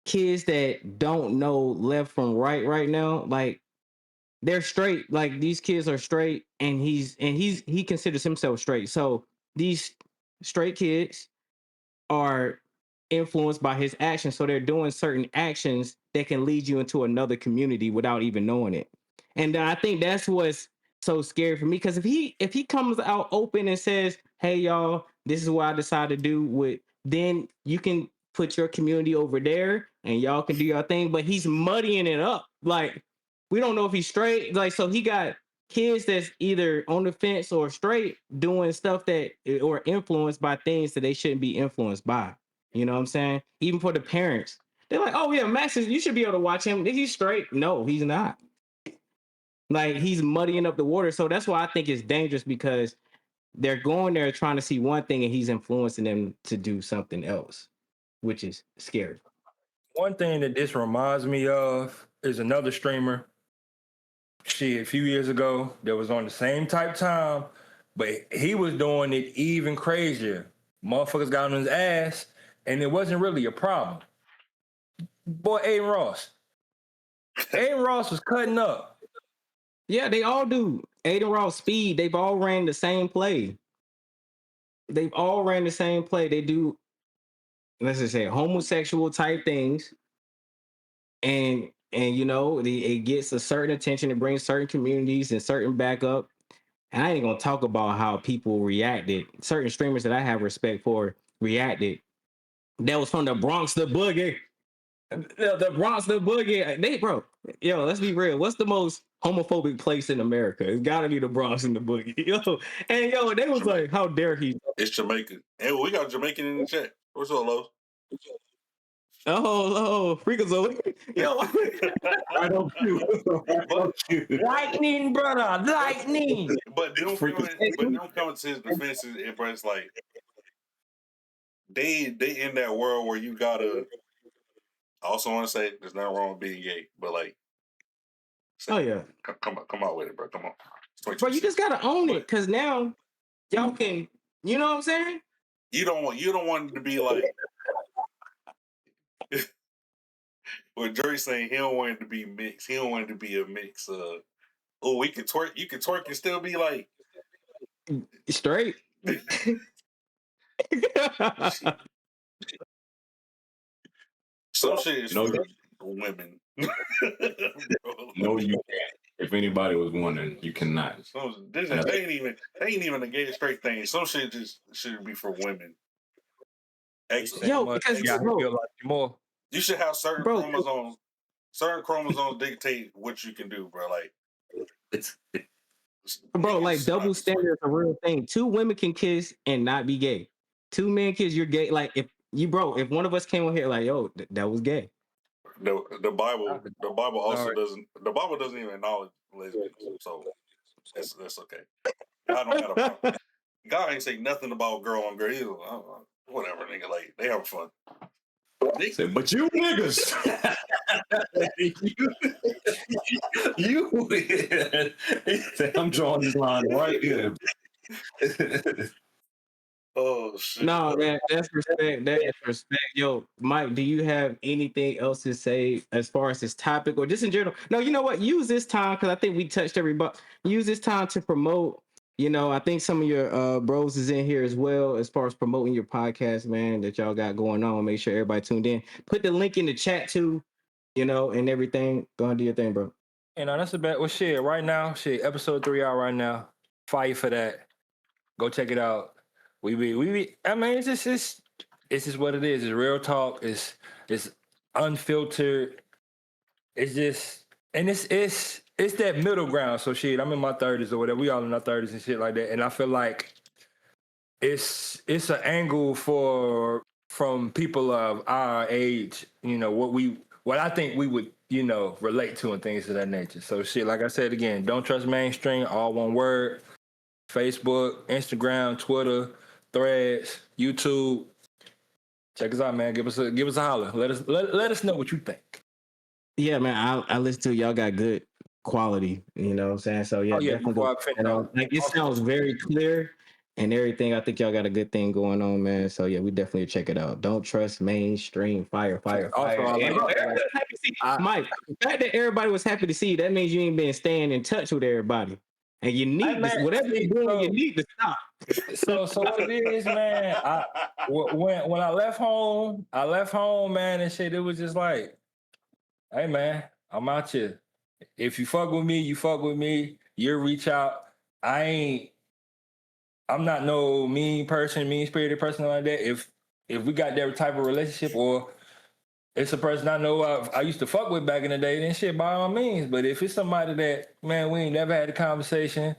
kids that don't know left from right now. Like they're straight, like these kids are straight, and he considers himself straight. So these straight kids are influenced by his actions, so they're doing certain actions that can lead you into another community without even knowing it. And I think that's what's so scary for me, because if he comes out open and says, hey y'all, this is what I decided to do with, then you can put your community over there and y'all can do your thing. But he's muddying it up. Like we don't know if he's straight. Like, so he got kids that's either on the fence or straight doing stuff that or influenced by things that they shouldn't be influenced by. You know what I'm saying? Even for the parents, they're like, oh yeah, Max you should be able to watch him. He's straight. No, he's not. Like he's muddying up the water. So that's why I think it's dangerous, because they're going there trying to see one thing and he's influencing them to do something else, which is scary. One thing that this reminds me of is another streamer. Shit, a few years ago, that was on the same type time, but he was doing it even crazier. Motherfuckers got on his ass, and it wasn't really a problem. Boy, Aiden Ross. Aiden Ross was cutting up. Yeah, they all do. Aiden Ross, Speed, they've all ran the same play. They've all ran the same play. They do, let's just say, homosexual type things, and you know, it gets a certain attention, it brings certain communities and certain backup. And I ain't gonna talk about how people reacted. Certain streamers that I have respect for reacted. That was from the Bronx the Boogie. The Bronx the Boogie. They, bro, yo, let's be real. What's the most homophobic place in America? It's gotta be the Bronx and the Boogie. Yo, and yo, they was like, how dare he? it's Jamaica. Hey, we got Jamaican in the chat. What's up, Lo? Oh, freakazoid. Yo, I don't Lightning, brother, lightning. But them coming to his defense, it's like they in that world where you gotta. I also want to say there's nothing wrong with being gay, but like, oh yeah, come out with it, bro. Come on, bro, you just gotta own it, because now y'all can, you know what I'm saying? You don't want it to be like what Jerry's saying. He don't want it to be mixed. He don't want it to be a mix. We can twerk. You can twerk and still be like straight. Some shit is for women. No, you can't. If anybody was wondering, you cannot. They ain't even a gay straight thing. Some shit just should be for women. Excellent. Yo, because you should have certain chromosomes. Certain chromosomes dictate what you can do, bro. Like bro, like double standard is a real thing. 2 women can kiss and not be gay. 2 men kiss, you're gay. Like if one of us came on here like, yo, that was gay. The Bible also doesn't. The Bible doesn't even acknowledge lesbians, so that's okay. I don't have a problem. God ain't say nothing about girl on girl. Whatever, nigga. Like they having fun. Said, but you niggas. you he said, I'm drawing this line right here. Oh shit. No, man, that's respect. That is respect. Yo, Mike, do you have anything else to say as far as this topic or just in general? No, you know what? Use this time because I think we touched everybody. Use this time to promote. You know, I think some of your bros is in here as well as far as promoting your podcast, man, that y'all got going on. Make sure everybody tuned in. Put the link in the chat too, you know, and everything. Go and do your thing, bro. You know, that's the best. Well, shit, right now, shit, episode 3 out right now. Fight for that. Go check it out. We be. I mean, it's just what it is. It's real talk. It's unfiltered. It's just, and it's that middle ground. So shit, I'm in my 30s or whatever. We all in our 30s and shit like that. And I feel like it's an angle from people of our age. You know what I think we would relate to and things of that nature. So shit, like I said again, don't trust mainstream. All one word. Facebook, Instagram, Twitter, Threads, YouTube. Check us out, man. Give us a holler. Let us know what you think. Yeah, man. I listen to y'all got good quality. You know what I'm saying? So yeah, definitely. Like it sounds very clear and everything. I think y'all got a good thing going on, man. So yeah, we definitely check it out. Don't trust mainstream. Fire. Also, Mike, the fact that everybody was happy to see you, that means you ain't been staying in touch with everybody. And you need whatever you're doing, you need to stop. So what it is, man. When I left home, man, and shit. It was just like, hey, man, I'm out here. If you fuck with me, you fuck with me. You reach out. I'm not no mean spirited person like that. If we got that type of relationship, or it's a person I know I used to fuck with back in the day, then shit, by all means. But if it's somebody that, man, we ain't never had a conversation,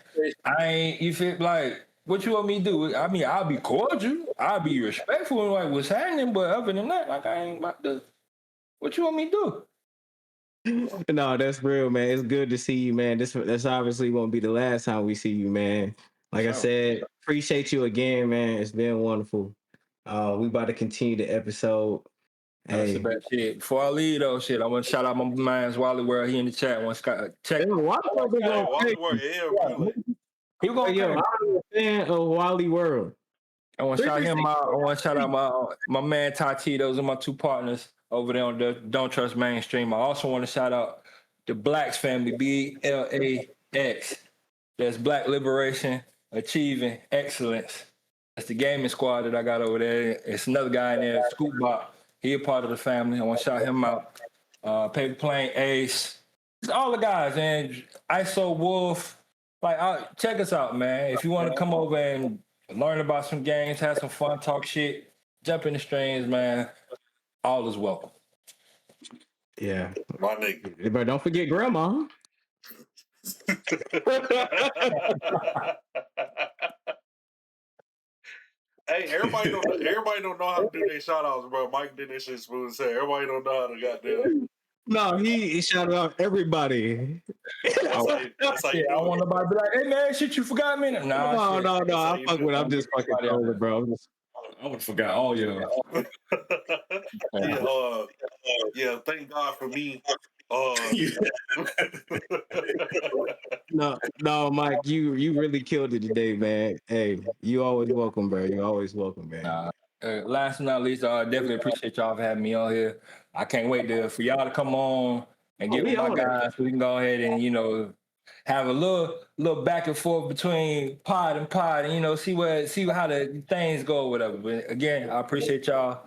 you feel like, what you want me to do? I mean, I'll be cordial, I'll be respectful, like what's happening, but other than that, like I ain't about to, what you want me to do? No, that's real, man. It's good to see you, man. This obviously won't be the last time we see you, man. Like I said, appreciate you again, man. It's been wonderful. We about to continue the episode. That's the best shit. Before I leave though, shit, I want to shout out my man's Wally World. He in the chat. I want to check. Wally World, He was going I'm a fan of Wally World. I want to shout him out. I want to shout out my man Tati. Those are my two partners over there on the Don't Trust Mainstream. I also want to shout out the Blacks family, BLAX. That's Black Liberation Achieving Excellence. That's the gaming squad that I got over there. It's another guy in there, Scoopbot. He a part of the family. I want to shout him out. Paper Plane Ace. It's all the guys, man. ISO Wolf. Like, check us out, man. If you want to come over and learn about some games, have some fun, talk shit, jump in the streams, man. All is welcome. Yeah. My nigga. But don't forget grandma. Hey, everybody don't know how to do their shout outs, bro. Mike did this shit smooth as hell. Everybody don't know how to goddamn. No, he shouted out everybody. That's how you I want nobody to be like, hey man, shit, you forgot me. No. I fuck with. I'm just fucking over, bro. I would have forgot all y'all. Yeah, thank God for me. No, Mike, you really killed it today, man. Hey, you always welcome, bro. You always welcome, man. Last but not least, I definitely appreciate y'all for having me on here. I can't wait for y'all to come on and get with my guys so we can go ahead and have a little back and forth between pod and see how the things go or whatever. But again, I appreciate y'all.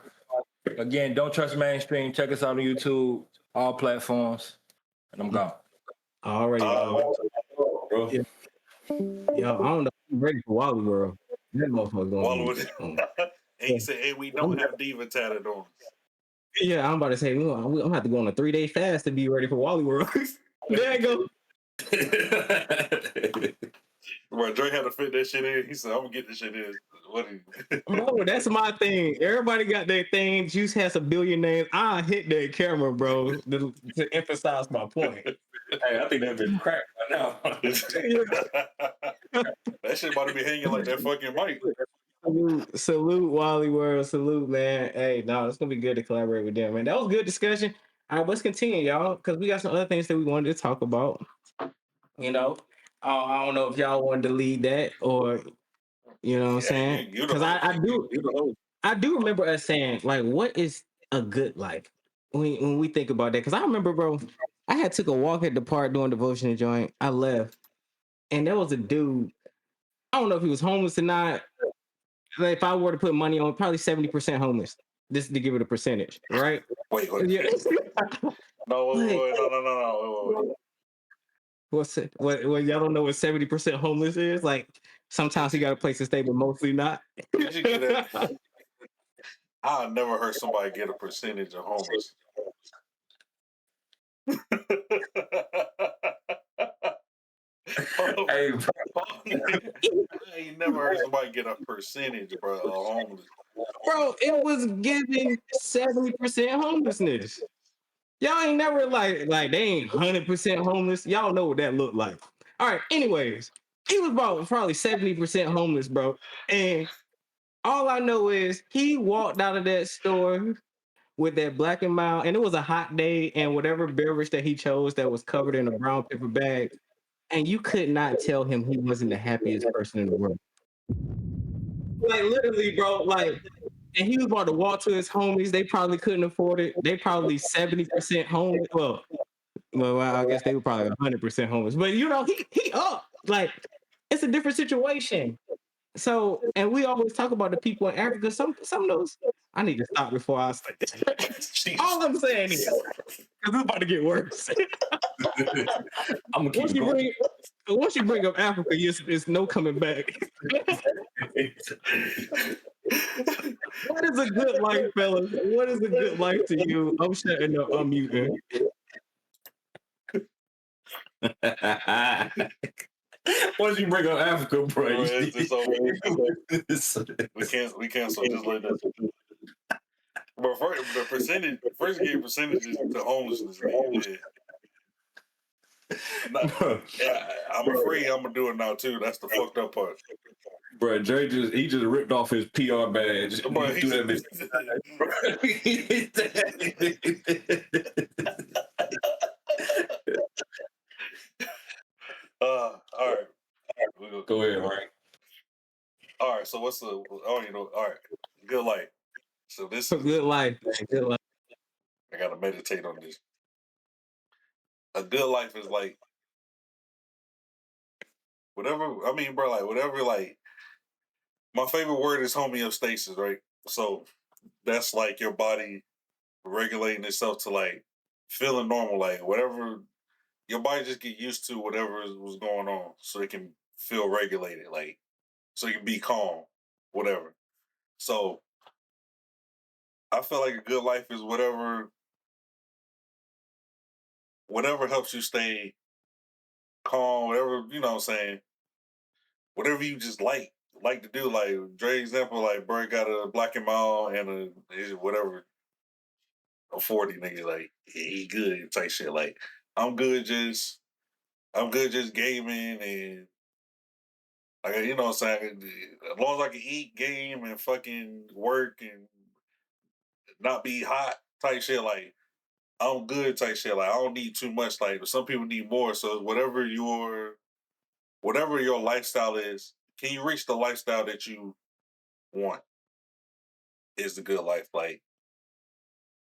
Again, Don't Trust Mainstream. Check us out on YouTube, all platforms, and I'm gone. Already, bro. Yeah. Yo, I don't know. I'm ready for Wally World. That motherfucker going. And he said, "Hey, we don't have diva tatted on." Yeah, I'm about to say, I'm gonna have to go on a 3-day fast to be ready for Wally World. There I go. Bro, Dre had to fit that shit in. He said, "I'm gonna get this shit in." Bro, that's my thing. Everybody got their thing. Juice has a billion names. I hit that camera, bro, to emphasize my point. Hey, I think that been cracked by now. That shit about to be hanging like that fucking mic. Salute Wally World. Salute, man. Hey, no, it's gonna be good to collaborate with them, man. That was a good discussion. All right, let's continue, y'all, because we got some other things that we wanted to talk about. You know, I don't know if y'all wanted to lead that or you know what I'm Yeah, saying? you the Because host. You the host. I do remember us saying like, what is a good life when we think about that? Because I remember, bro, I had took a walk at the park doing devotion and joint. I left, and there was a dude. I don't know if he was homeless or not. Like, if I were to put money on, probably 70% homeless. Just to give it a percentage, right? Wait. Yeah. No, Like, no. what's it? What y'all don't know what 70% homeless is? Like sometimes he got a place to stay, but mostly not. Did you get that? I never heard somebody get a percentage of homeless. Hey, I ain't never heard somebody get a percentage, bro, of homeless. Bro, it was giving 70% homelessness. Y'all ain't never like they ain't 100% homeless. Y'all know what that looked like. All right, anyways, he was about probably 70% homeless, bro. And all I know is he walked out of that store with that Black and Mild, and it was a hot day, and whatever beverage that he chose that was covered in a brown paper bag, and you could not tell him he wasn't the happiest person in the world. Like literally, bro, like and he was about to walk to his homies. They probably couldn't afford it. They probably 70% homeless. Well, I guess they were probably 100% homeless. But you know, he up. Like it's a different situation. So, and we always talk about the people in Africa. Some of those. I need to stop before I say. All I'm saying is, because it's about to get worse. I'm gonna keep it going. Once you bring up Africa, it's no coming back. What is a good life, fellas? What is a good life to you? I'm shutting up. I'm muting. Once you bring up Africa, bro, It's over. We cancel just like that. But first gave percentages to homelessness. Yeah. I'm afraid I'm gonna do it now too. That's the fucked up part. Bro, Dre just ripped off his PR badge. Bro, He threw that bitch. All right. Go ahead, Frank. All right. So what's the? Oh, you know. All right. Good life. So this is Good life, man. Good life. I gotta meditate on this. A good life is like whatever. I mean, bro, like whatever. Like my favorite word is homeostasis, right? So that's like your body regulating itself to like feeling normal, like whatever your body just get used to whatever was going on, so it can feel regulated, like so you can be calm, whatever. So I feel like a good life is whatever helps you stay calm, whatever you know what I'm saying, whatever you just like to do. Like Dre example, like bro got a Black and Mild and whatever a 40 nigga, like he good type shit. Like I'm good just gaming and like you know what I'm saying. As long as I can eat, game, and fucking work and not be hot type shit, like I'm good type shit. Like I don't need too much. Like some people need more. So whatever your lifestyle is, can you reach the lifestyle that you want? Is the good life, like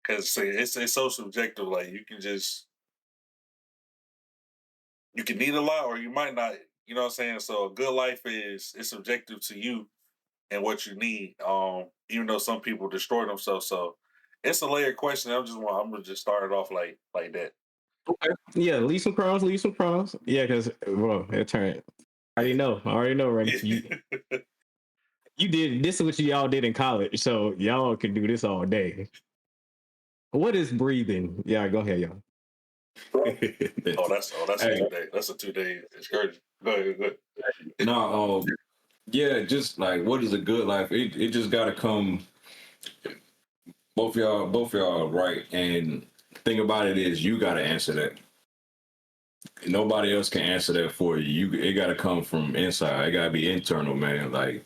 because it's so subjective. Like you can need a lot or you might not. You know what I'm saying? So a good life is subjective to you and what you need. Even though some people destroy themselves, so it's a layered question. I'm gonna just start it off like that. Okay. Yeah, leave some crumbs. Leave some crumbs. Yeah, because bro, it turned. I already know, right? You did this is what y'all did in college, so y'all can do this all day. What is breathing? Yeah, go ahead, y'all. That's a 2 day. That's a 2 day excursion. Go ahead. No, yeah, just like what is a good life? It just gotta come. Both y'all right. And thing about it is you gotta answer that. Nobody else can answer that for you. It gotta come from inside. It gotta be internal, man. Like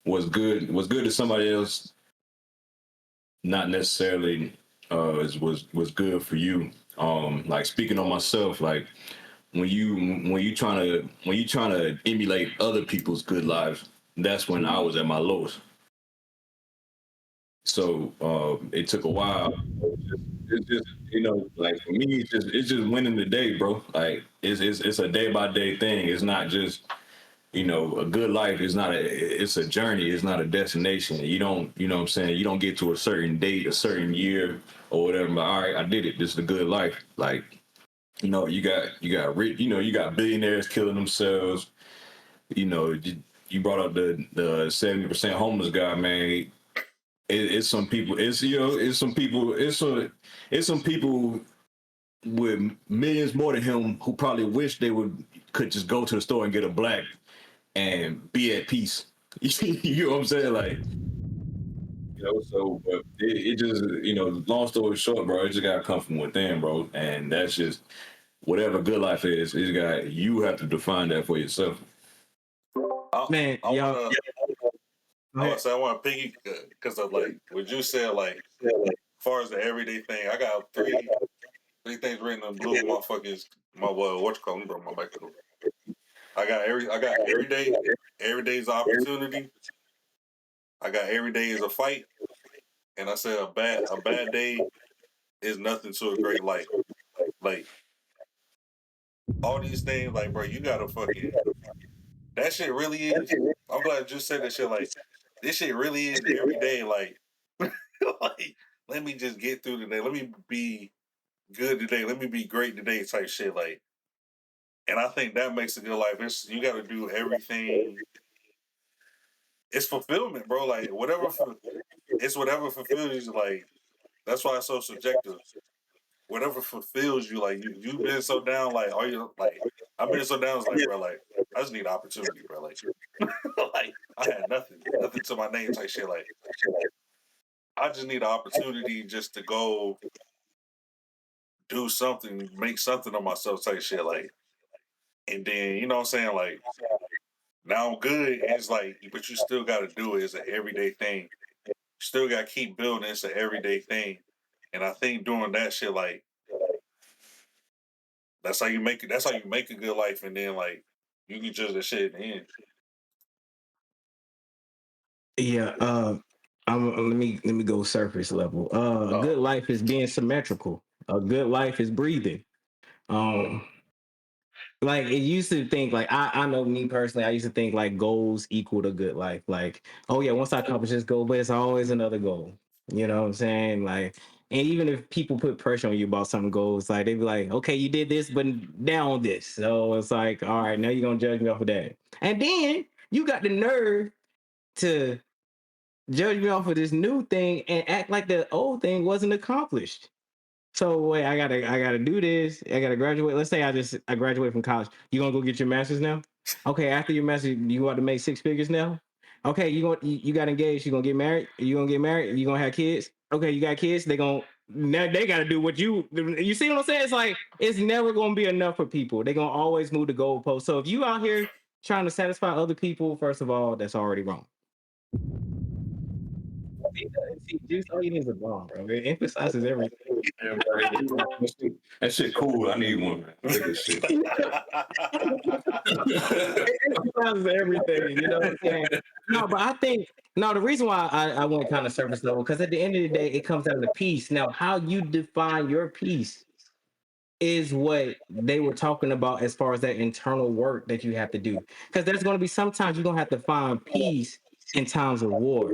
what's good to somebody else, not necessarily was good for you. Like speaking on myself, like when you trying to emulate other people's good lives, that's when I was at my lowest. So it took a while. It's just like for me, it's just winning the day, bro. Like it's a day by day thing. It's not just a good life is not it's a journey. It's not a destination. You don't what I'm saying, you don't get to a certain date, a certain year or whatever. But all right, I did it. This is a good life. Like you got rich. You got billionaires killing themselves. You brought up the 70% homeless guy, man. It's some people. It's some people. It's some people with millions more than him who probably wish they could just go to the store and get a black and be at peace. You know what I'm saying? Like, so but it just, long story short, bro, it just gotta come from within, bro. And that's just whatever good life is, you have to define that for yourself. Man, y'all. I want to piggy because of like what you said, like as far as the everyday thing, I got three things written in blue. My what you call them, bro? My back. I got every day. Every day is an opportunity. I got every day is a fight, and I said a bad day is nothing to a great life. Like all these things, like bro, you gotta fucking. That shit really is. I'm glad you just said that shit. Like this shit really is every day. Like, like let me just get through today. Let me be good today. Let me be great today. Type shit. Like, and I think that makes a good life. You got to do everything. It's fulfillment, bro. Like whatever fulfills you. Like that's why it's so subjective. Whatever fulfills you, like you've been so down, like are you like I've been so down, it's like bro, like I just need opportunity, bro. Like, like I had nothing to my name type shit. Like I just need an opportunity just to go do something, make something of myself type shit. Like, and then you know what I'm saying, like now I'm good. And it's like, but you still got to do it. It's an everyday thing. You still got to keep building. It's an everyday thing. And I think doing that shit, like that's how you make it. That's how you make a good life, and then like you can judge the shit in the end. Yeah. Let me go surface level. A good life is being symmetrical. A good life is breathing. Like it used to think like I know me personally, I used to think like goals equal to good life. Like, oh yeah, once I accomplish this goal, but it's always another goal. You know what I'm saying? Like, and even if people put pressure on you about some goals, like they be like, okay, you did this, but now on this. So it's like, all right, now you're gonna judge me off of that. And then you got the nerve to judge me off of this new thing and act like the old thing wasn't accomplished. So wait, I gotta do this. I gotta graduate. Let's say I graduate from college. You gonna go get your master's now? Okay, after your master's, you want to make six figures now? Okay, you got engaged. You gonna get married? You gonna get married? You gonna have kids? Okay, you got kids. Now they gotta do what you see what I'm saying? It's like it's never gonna be enough for people. They're gonna always move the goalpost. So if you out here trying to satisfy other people, first of all, that's already wrong. See, juice all you need is a bomb, bro. It emphasizes everything. That shit cool. I need one, man. Look at this shit. It emphasizes everything, you know what I'm saying? No, but I think the reason why I went kind of surface level, because at the end of the day, it comes down to peace. Now, how you define your peace is what they were talking about as far as that internal work that you have to do. Because there's going to be sometimes you're going to have to find peace in times of war,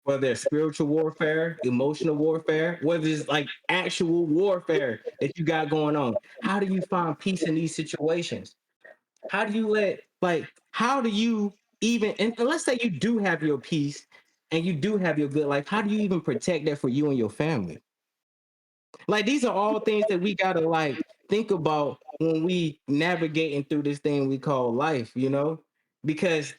whether it's spiritual warfare, emotional warfare, whether it's like actual warfare that you got going on. How do you find peace in these situations? How do you how do you even, and let's say you do have your peace and you do have your good life, how do you even protect that for you and your family? Like these are all things that we gotta like think about when we navigating through this thing we call life, because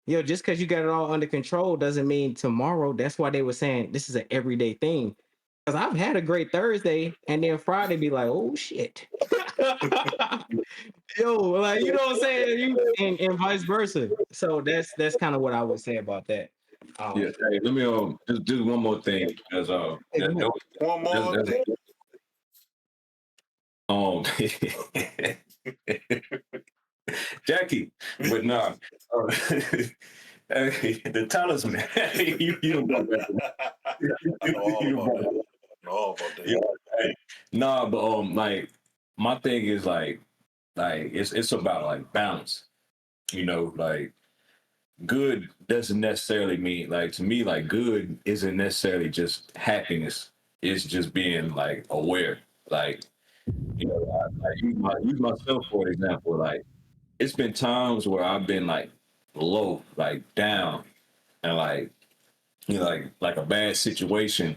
just because you got it all under control doesn't mean tomorrow. That's why they were saying this is an everyday thing. Because I've had a great Thursday and then Friday be like, oh shit. Yo, like you know what I'm saying? And vice versa. So that's kind of what I would say about that. Yeah, hey, let me just do one more thing as One more thing. Jackie, but nah. Hey, the talisman. you don't know that. I know all You about don't that. know I know all about that. Yeah, hey. Nah, but like my thing is like it's about like balance. You know, like good doesn't necessarily mean like to me like good isn't necessarily just happiness. It's just being like aware. Like you know, use myself for example. Like it's been times where I've been like low, like down, and like you know, like a bad situation.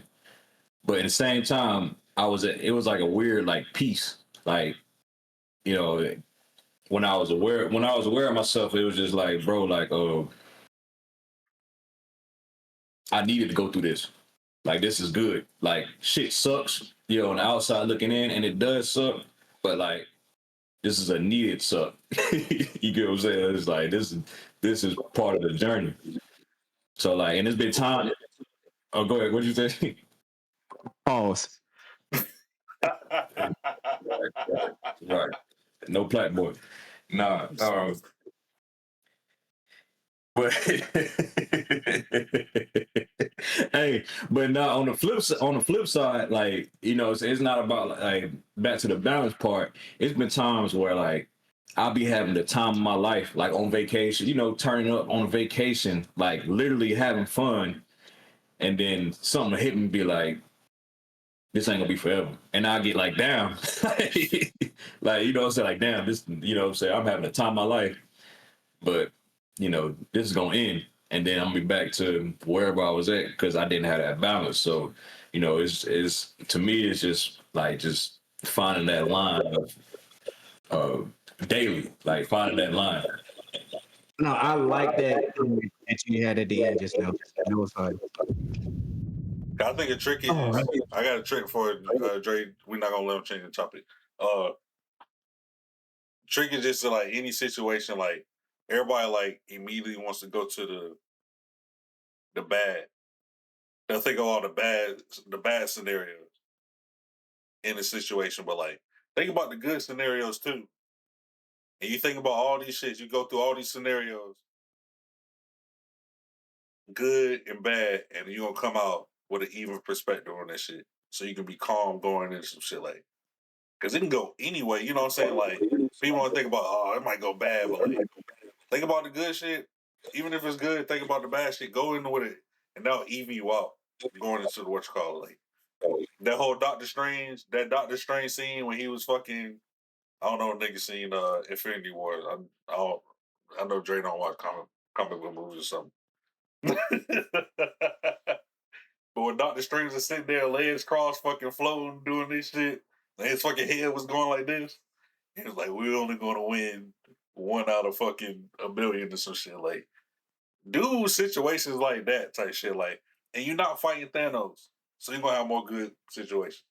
But at the same time, it was like a weird like peace. Like you know, when I was aware of myself, it was just like, bro, like I needed to go through this. Like this is good. Like shit sucks, you know, on the outside looking in, and it does suck. But like this is a needed suck. You get what I'm saying? It's like this is part of the journey. So like, and it's been time. Oh, go ahead. What'd you say? Pause. Right. No blackboard. Nah. But hey, but now on the flip side, like you know, it's not about like back to the balance part. It's been times where like I'll be having the time of my life, like on vacation, you know, turning up on vacation, like literally having fun, and then something will hit me, and be like, this ain't gonna be forever, and I get like down, like you know, what I'm saying like damn, this, you know, what I'm saying I'm having the time of my life, but you know, this is gonna end, and then I'm gonna be back to wherever I was at because I didn't have that balance. So, you know, it's to me, it's just finding that line of daily, like finding that line. No, I like that you had at the end just now. That was fun. I think a trick Oh, is. I got a trick for Dre. We're not gonna let him change the topic. Trick is just to, like any situation, like everybody like immediately wants to go to the bad. They'll think of all the bad scenarios in the situation, but like think about the good scenarios too. And you think about all these shits, you go through all these scenarios, good and bad, and you're gonna come out with an even perspective on that shit. So you can be calm going into some shit like, because it can go anyway, you know what I'm saying? Like people want to think about, oh, it might go bad, but like think about the good shit. Even if it's good, think about the bad shit. Go in with it, and that'll even you out going into the what you call it. Like that whole Doctor Strange scene when he was fucking. I don't know, niggas seen Infinity War. I know Dre don't watch comic book movies or something. But when Doctor Strange was sitting there, legs crossed, fucking floating, doing this shit, and his fucking head was going like this. He was like, "We're only going to win one out of fucking a billion or some shit." Like, do situations like that type shit. Like, and you're not fighting Thanos, so you're gonna have more good situations.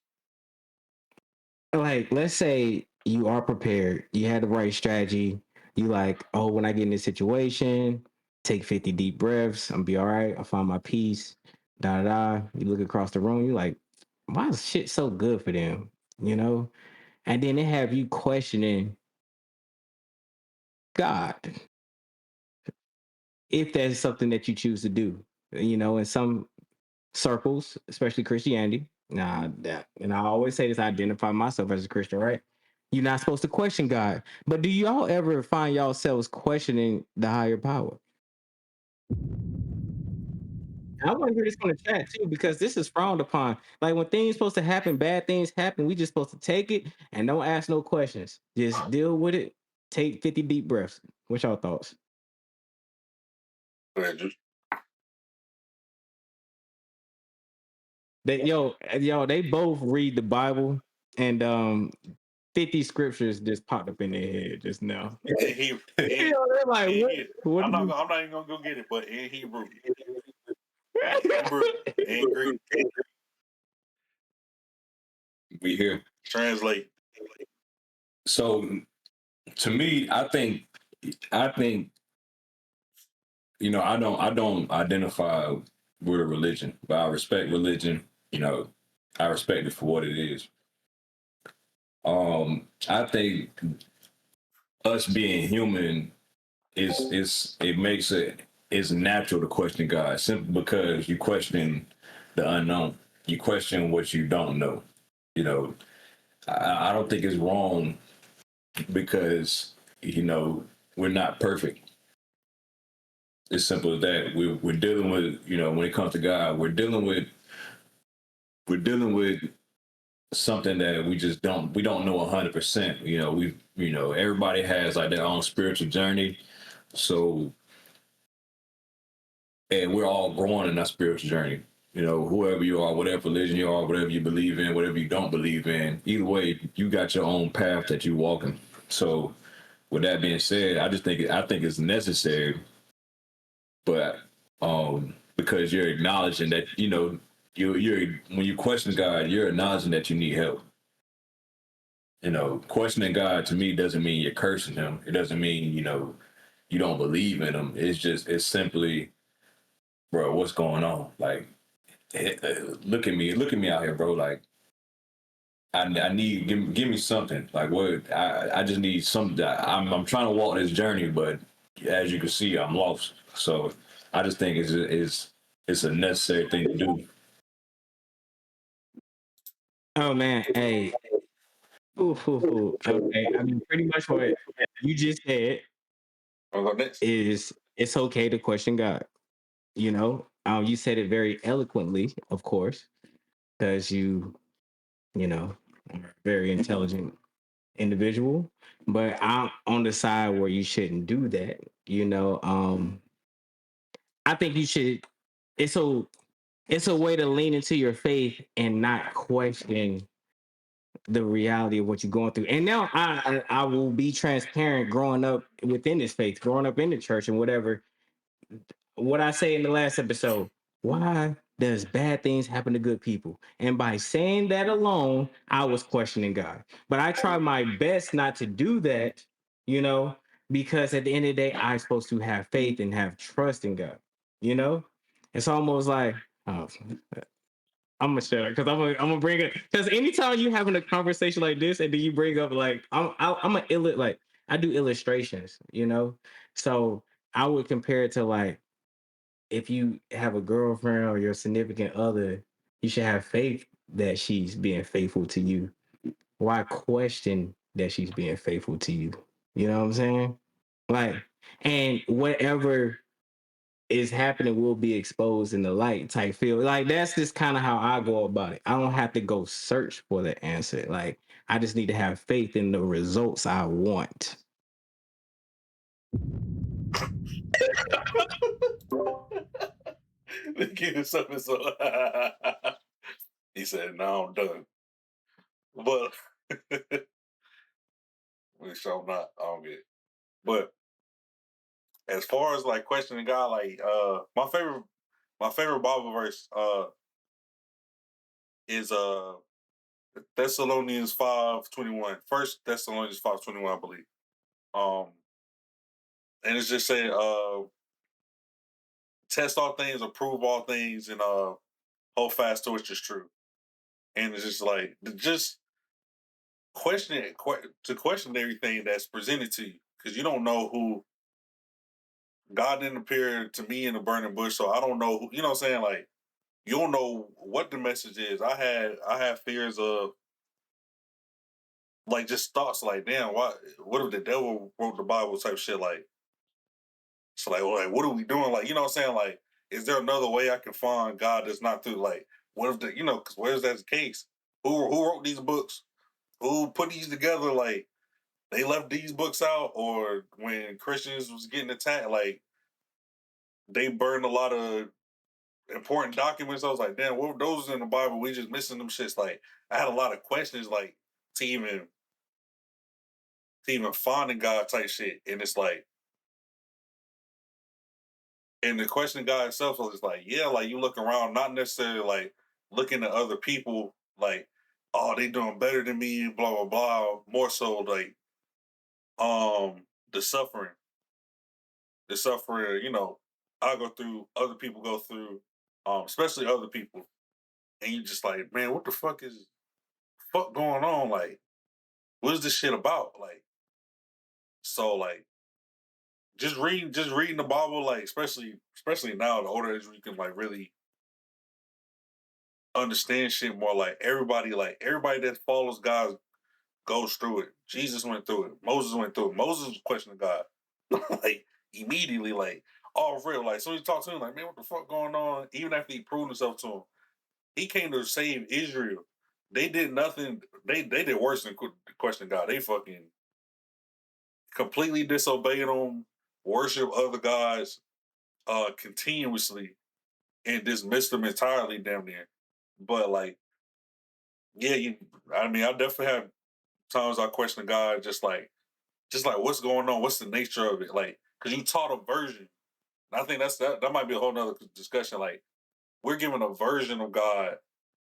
like let's say you are prepared, you had the right strategy, you like, oh, when I get in this situation, take 50 deep breaths, I'm be all right, I'll find my peace, da da da. You look across the room, you like, why is shit so good for them, you know? And then they have you questioning God, if that's something that you choose to do, you know, in some circles, especially Christianity. Nah, that, and I always say this, I identify myself as a Christian, right? You're not supposed to question God. But do y'all ever find yourselves questioning the higher power? And I want to hear this on the chat too, because this is frowned upon. Like when things supposed to happen, bad things happen, we just supposed to take it and don't ask no questions. Just deal with it. Take 50 deep breaths. What's y'all thoughts? Go ahead, Juice. They both read the Bible, and 50 scriptures just popped up in their head just now. And he, They're like, what I'm do not. I'm not even gonna go get it, but in Hebrew, and Greek, We here. translate. So to me, I think I don't identify with a religion, but I respect religion. I respect it for what it is. I think us being human it makes it's natural to question God simply because you question the unknown. You question what you don't know. You know, I don't think it's wrong because we're not perfect. It's simple as that. We're dealing with when it comes to God, we're dealing with something that we don't know 100%. Everybody has like their own spiritual journey, so and we're all growing in our spiritual journey. Whoever you are, whatever religion you are, whatever you believe in, whatever you don't believe in, either way, you got your own path that you're walking. So, with that being said, I think it's necessary, but because you're acknowledging that you're when you question God, you're acknowledging that you need help. Questioning God to me doesn't mean you're cursing him. It doesn't mean you don't believe in him. It's simply, bro, what's going on? Like, look at me out here, bro. Like, I need give me something. Like, what? I just need something. I'm trying to walk this journey, but as you can see, I'm lost. So I just think it's a necessary thing to do. Oh man, hey, ooh, ooh, ooh. Okay. I mean, pretty much what you just said Next. is it's okay to question God. You said it very eloquently, of course, because are a very intelligent individual. But I'm on the side where you shouldn't do that. I think you should. It's a it's a way to lean into your faith and not question the reality of what you're going through. And now I will be transparent. Growing up within this faith, growing up in the church, and whatever, what I say in the last episode, why does bad things happen to good people? And by saying that alone, I was questioning God. But I try my best not to do that, you know, because at the end of the day, I'm supposed to have faith and have trust in God. You know, it's almost like, oh, I'm gonna shut up because I'm gonna bring it because anytime you having a conversation like this and then you bring up like I'm a like I do illustrations, so I would compare it to like if you have a girlfriend or your significant other, you should have faith that she's being faithful to you. Why question that she's being faithful to you? You know what I'm saying? Like, and whatever is happening will be exposed in the light type feel. Like that's just kind of how I go about it. I don't have to go search for the answer. Like I just need to have faith in the results I want. Give something so. He said, "No, I'm done." But we sure not. I don't get it. But as far as like questioning God, like my favorite Bible verse is Thessalonians 5:21. First Thessalonians 5:21, I believe. Um, and it's just saying, test all things, approve all things, and hold fast to which is true. And it's just like just to question everything that's presented to you because you don't know who God didn't appear to me in a burning bush, so I don't know who. You know what I'm saying? Like you don't know what the message is. I had fears of like just thoughts like, damn, what if the devil wrote the Bible type shit like so like what are we doing? Like, you know what I'm saying? Like, is there another way I can find God that's not through like what if because where's that the case? Who wrote these books? Who put these together? Like they left these books out, or when Christians was getting attacked, like they burned a lot of important documents. I was like, damn, what were those in the Bible? We just missing them shits. Like I had a lot of questions, like to even finding God type shit, and it's like, and the question of God itself is like, yeah, like you look around, not necessarily like looking at other people, like, oh, they doing better than me, blah blah blah. More so like, um, the suffering, I go through, other people go through, especially other people, and you just like, man, what the fuck is going on? Like, what is this shit about? Like, so like just reading the Bible, like especially now, the older age, where you can like really understand shit more. Like everybody that follows God goes through it. Jesus went through it. Moses went through it. Moses was questioning God like immediately, like all real. Like so he talked to him, like, man, what the fuck going on? Even after he proved himself to him, he came to save Israel. They did nothing. They did worse than question God. They fucking completely disobeyed him, worship other gods, continuously, and dismissed them entirely, damn near. But like, yeah, I mean, I definitely have times I question God, just like what's going on, what's the nature of it, like, because you taught a version. And I think that might be a whole nother discussion. Like, we're given a version of God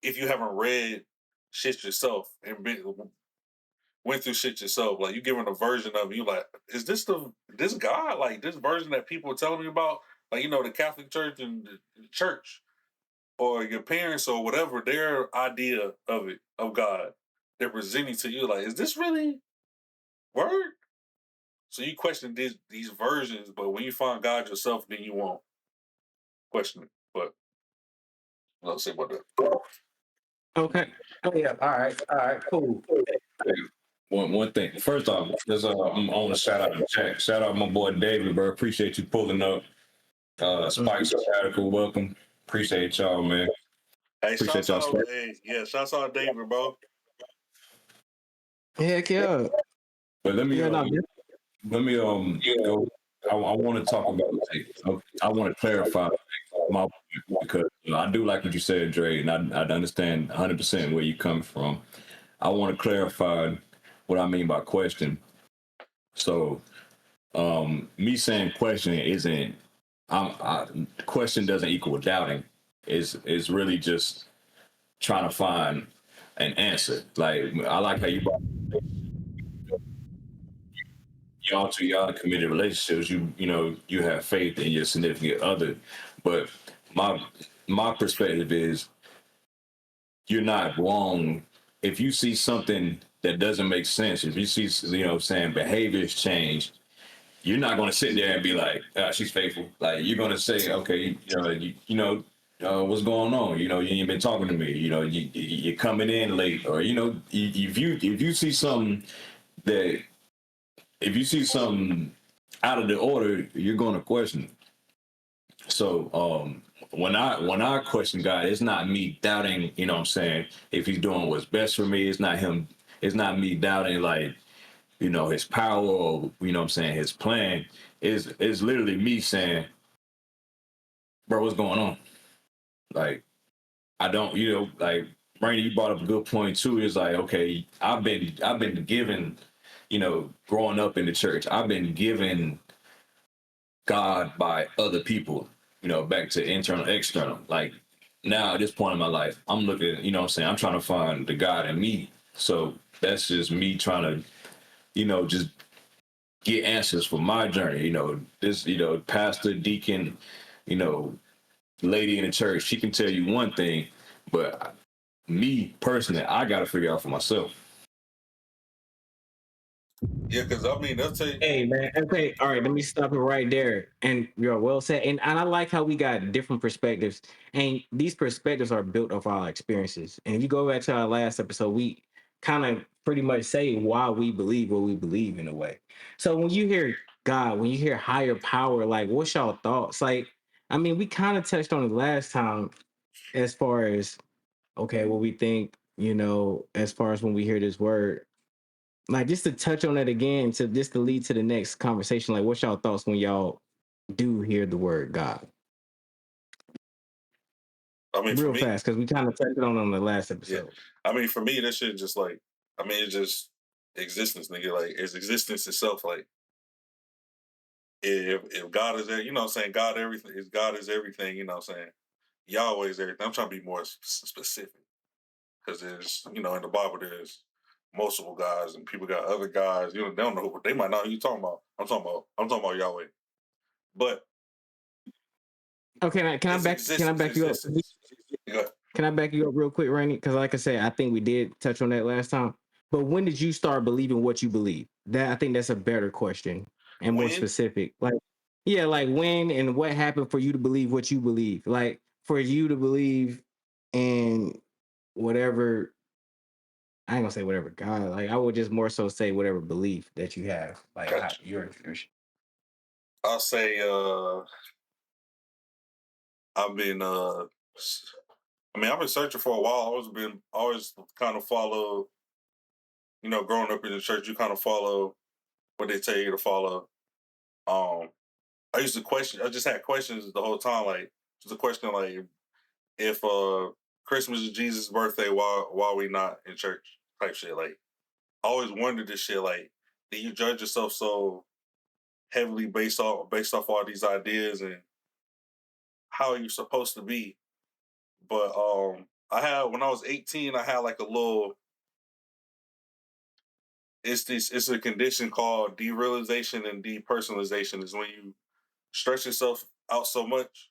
if you haven't read shit yourself and went through shit yourself. Like, you given a version of it, you like, is this God, like this version that people are telling me about, like, you know, the Catholic Church and the church, or your parents or whatever, their idea of it, of God, they're presenting to you, like, is this really word? So you question these versions, but when you find God yourself, then you won't question it. But I'll say about that. Okay. Oh yeah. All right. Cool. One thing. First off, there's I want to shout out the chat. Shout out my boy David, bro. Appreciate you pulling up. Spike Sabbatical, welcome. Appreciate y'all, man. Hey, Appreciate shouts y'all. out, shouts out David, bro. Heck yeah. But let me Yeah. No. go. I want to talk about. Like, I want to clarify my point because I do like what you said, Dre, and I understand 100% where you come from. I want to clarify what I mean by question. So, me saying question isn't. Question doesn't equal doubting. Is really just trying to find an answer. Like I like how you brought y'all committed relationships. You have faith in your significant other, but my perspective is you're not wrong if you see something that doesn't make sense. If you see saying behaviors change, you're not going to sit there and be like, she's faithful. Like you're going to say, okay, what's going on? You ain't been talking to me. You're coming in late, or if you see something that if you see something out of the order, you're going to question it. So when I question God, it's not me doubting, what I'm saying, if he's doing what's best for me. It's not me doubting like, his power or what I'm saying, his plan. Is literally me saying, bro, what's going on? Like, I don't, like Brandon, you brought up a good point too. It's like, okay, I've been given, growing up in the church, I've been given God by other people, back to internal, external. Like now at this point in my life, I'm looking, what I'm saying, I'm trying to find the God in me. So that's just me trying to, just get answers for my journey. This, pastor, deacon, lady in the church, she can tell you one thing, but me personally, I got to figure out for myself. Yeah, because I mean, they'll tell you. Hey man, okay, all right, let me stop it right there. And you're well said. And I like how we got different perspectives, and these perspectives are built off our experiences. And if you go back to our last episode, we kind of pretty much say why we believe what we believe in a way. So when you hear God, when you hear higher power, like what's y'all thoughts? Like, I mean, we kind of touched on it last time as far as okay, what we think, as far as when we hear this word. Like just to touch on that again, to lead to the next conversation. Like, what's y'all thoughts when y'all do hear the word God? I mean, for Real me, fast, because we kind of touched on the last episode. Yeah. I mean, for me, that shit just like, I mean, it's just existence, nigga. Like, it's existence itself. Like, if God is there, you know what I'm saying? God is everything, you know what I'm saying? Yahweh is everything. I'm trying to be more specific. Because there's, in the Bible, there's multiple gods and people got other gods. They don't know who, they might not know who you talking about. I'm talking about Yahweh. But Okay, can I back you up? Can I back you up real quick, Rainy? Because like I said, I think we did touch on that last time. But when did you start believing what you believe? That I think that's a better question and more specific. Like, yeah, like when and what happened for you to believe what you believe? Like for you to believe in whatever, I ain't gonna say whatever God. Like I would just more so say whatever belief that you have. Like Gotcha. your I'll say I've been I've been searching for a while. Always kind of follow, growing up in the church, you kind of follow what they tell you to follow. I just had questions the whole time. Like, just a question like, if Christmas is Jesus' birthday, why are we not in church? Type shit. Like, I always wondered this shit. Like, do you judge yourself so heavily based off all these ideas and how are you supposed to be? But when I was 18, I had like a little. It's a condition called derealization and depersonalization. Is when you stress yourself out so much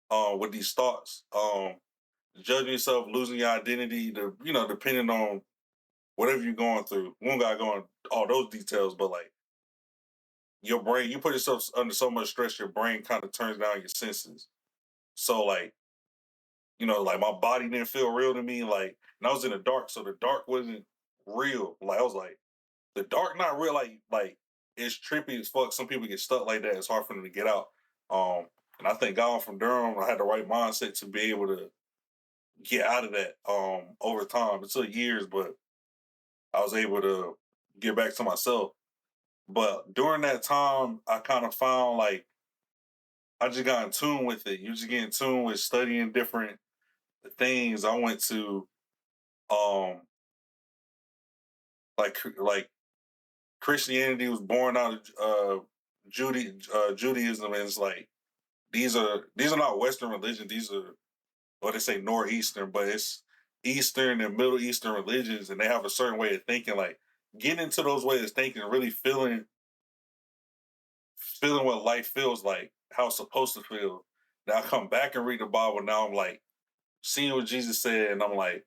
with these thoughts, judging yourself, losing your identity, depending on whatever you're going through. One guy going all those details, but like your brain, you put yourself under so much stress, your brain kind of turns down your senses. So like, like my body didn't feel real to me. Like, and I was in the dark, so the dark wasn't real. Like I was like, the dark not real. Like it's trippy as fuck. Some people get stuck like that. It's hard for them to get out. And I think God from Durham, I had the right mindset to be able to get out of that over time. It took years, but I was able to get back to myself. But during that time, I kind of found like I just got in tune with it. You just get in tune with studying different things. I went to um like Christianity was born out of Judaism, and it's like these are not Western religions. These are what they say Northeastern, but it's Eastern and Middle Eastern religions, and they have a certain way of thinking. Like getting into those ways of thinking, really feeling what life feels like, how it's supposed to feel. Now I come back and read the Bible. Now I'm like seeing what Jesus said, and I'm like,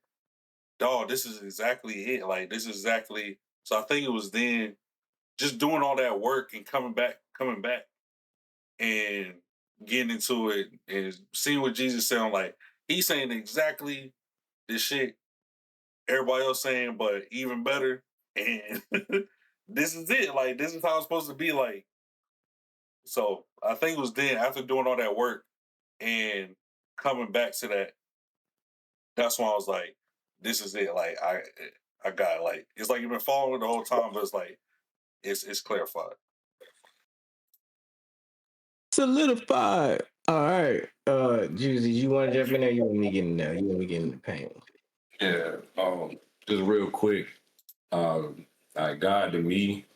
dog, this is exactly it. Like this is exactly. So I think it was then just doing all that work and coming back, and getting into it and seeing what Jesus said. I'm like, he's saying exactly the shit everybody else saying, but even better. And this is it. Like this is how it's supposed to be. Like so, I think it was then after doing all that work and coming back to that. That's when I was like, this is it. Like I got like it's like you've been following the whole time, but it's like it's clarified. solidified. All right. Juicy, you want to jump in there? You want me getting there? You want me getting the paint? Yeah. Just real quick. God to me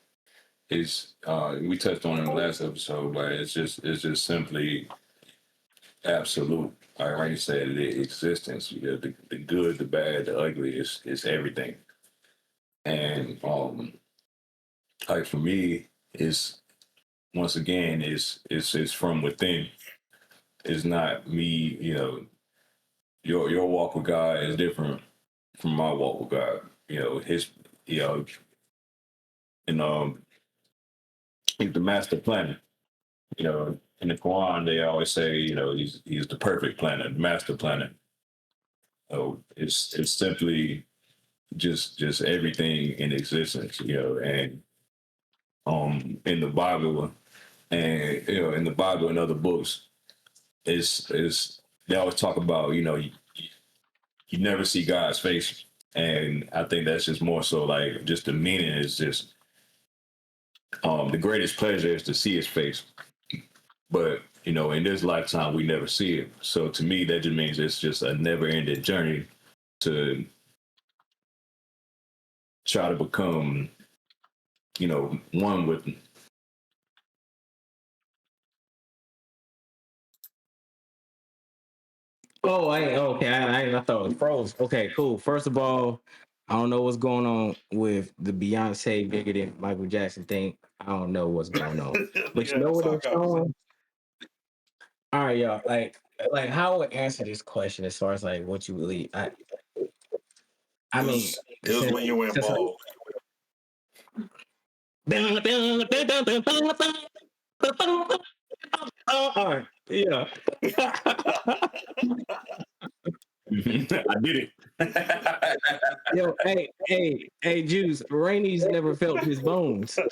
is we touched on it in the last episode, but it's just simply absolute. Like you said, the existence, the good, the bad, the ugly is everything. And like for me, it's once again, it's from within. It's not me, your walk with God is different from my walk with God. His and he's the master planner. In the Quran they always say, he's the perfect planner, the master planner. So it's simply just everything in existence, and in the Bible and in the Bible and other books, is they always talk about, you never see God's face. And I think that's just more so like just the meaning is just the greatest pleasure is to see his face. But, in this lifetime, we never see it. So to me, that just means it's just a never ending journey to try to become, one with him. Oh, I thought it was froze. Okay, cool. First of all, I don't know what's going on with the Beyonce bigger than Michael Jackson thing. I don't know what's going on. But you know what they're showing? All right, y'all. Like how I would answer this question as far as like what you believe. I mean, It was when you went since bald. all right, yeah. I did it. Yo, hey, Juice. Rainey's never felt his bones. I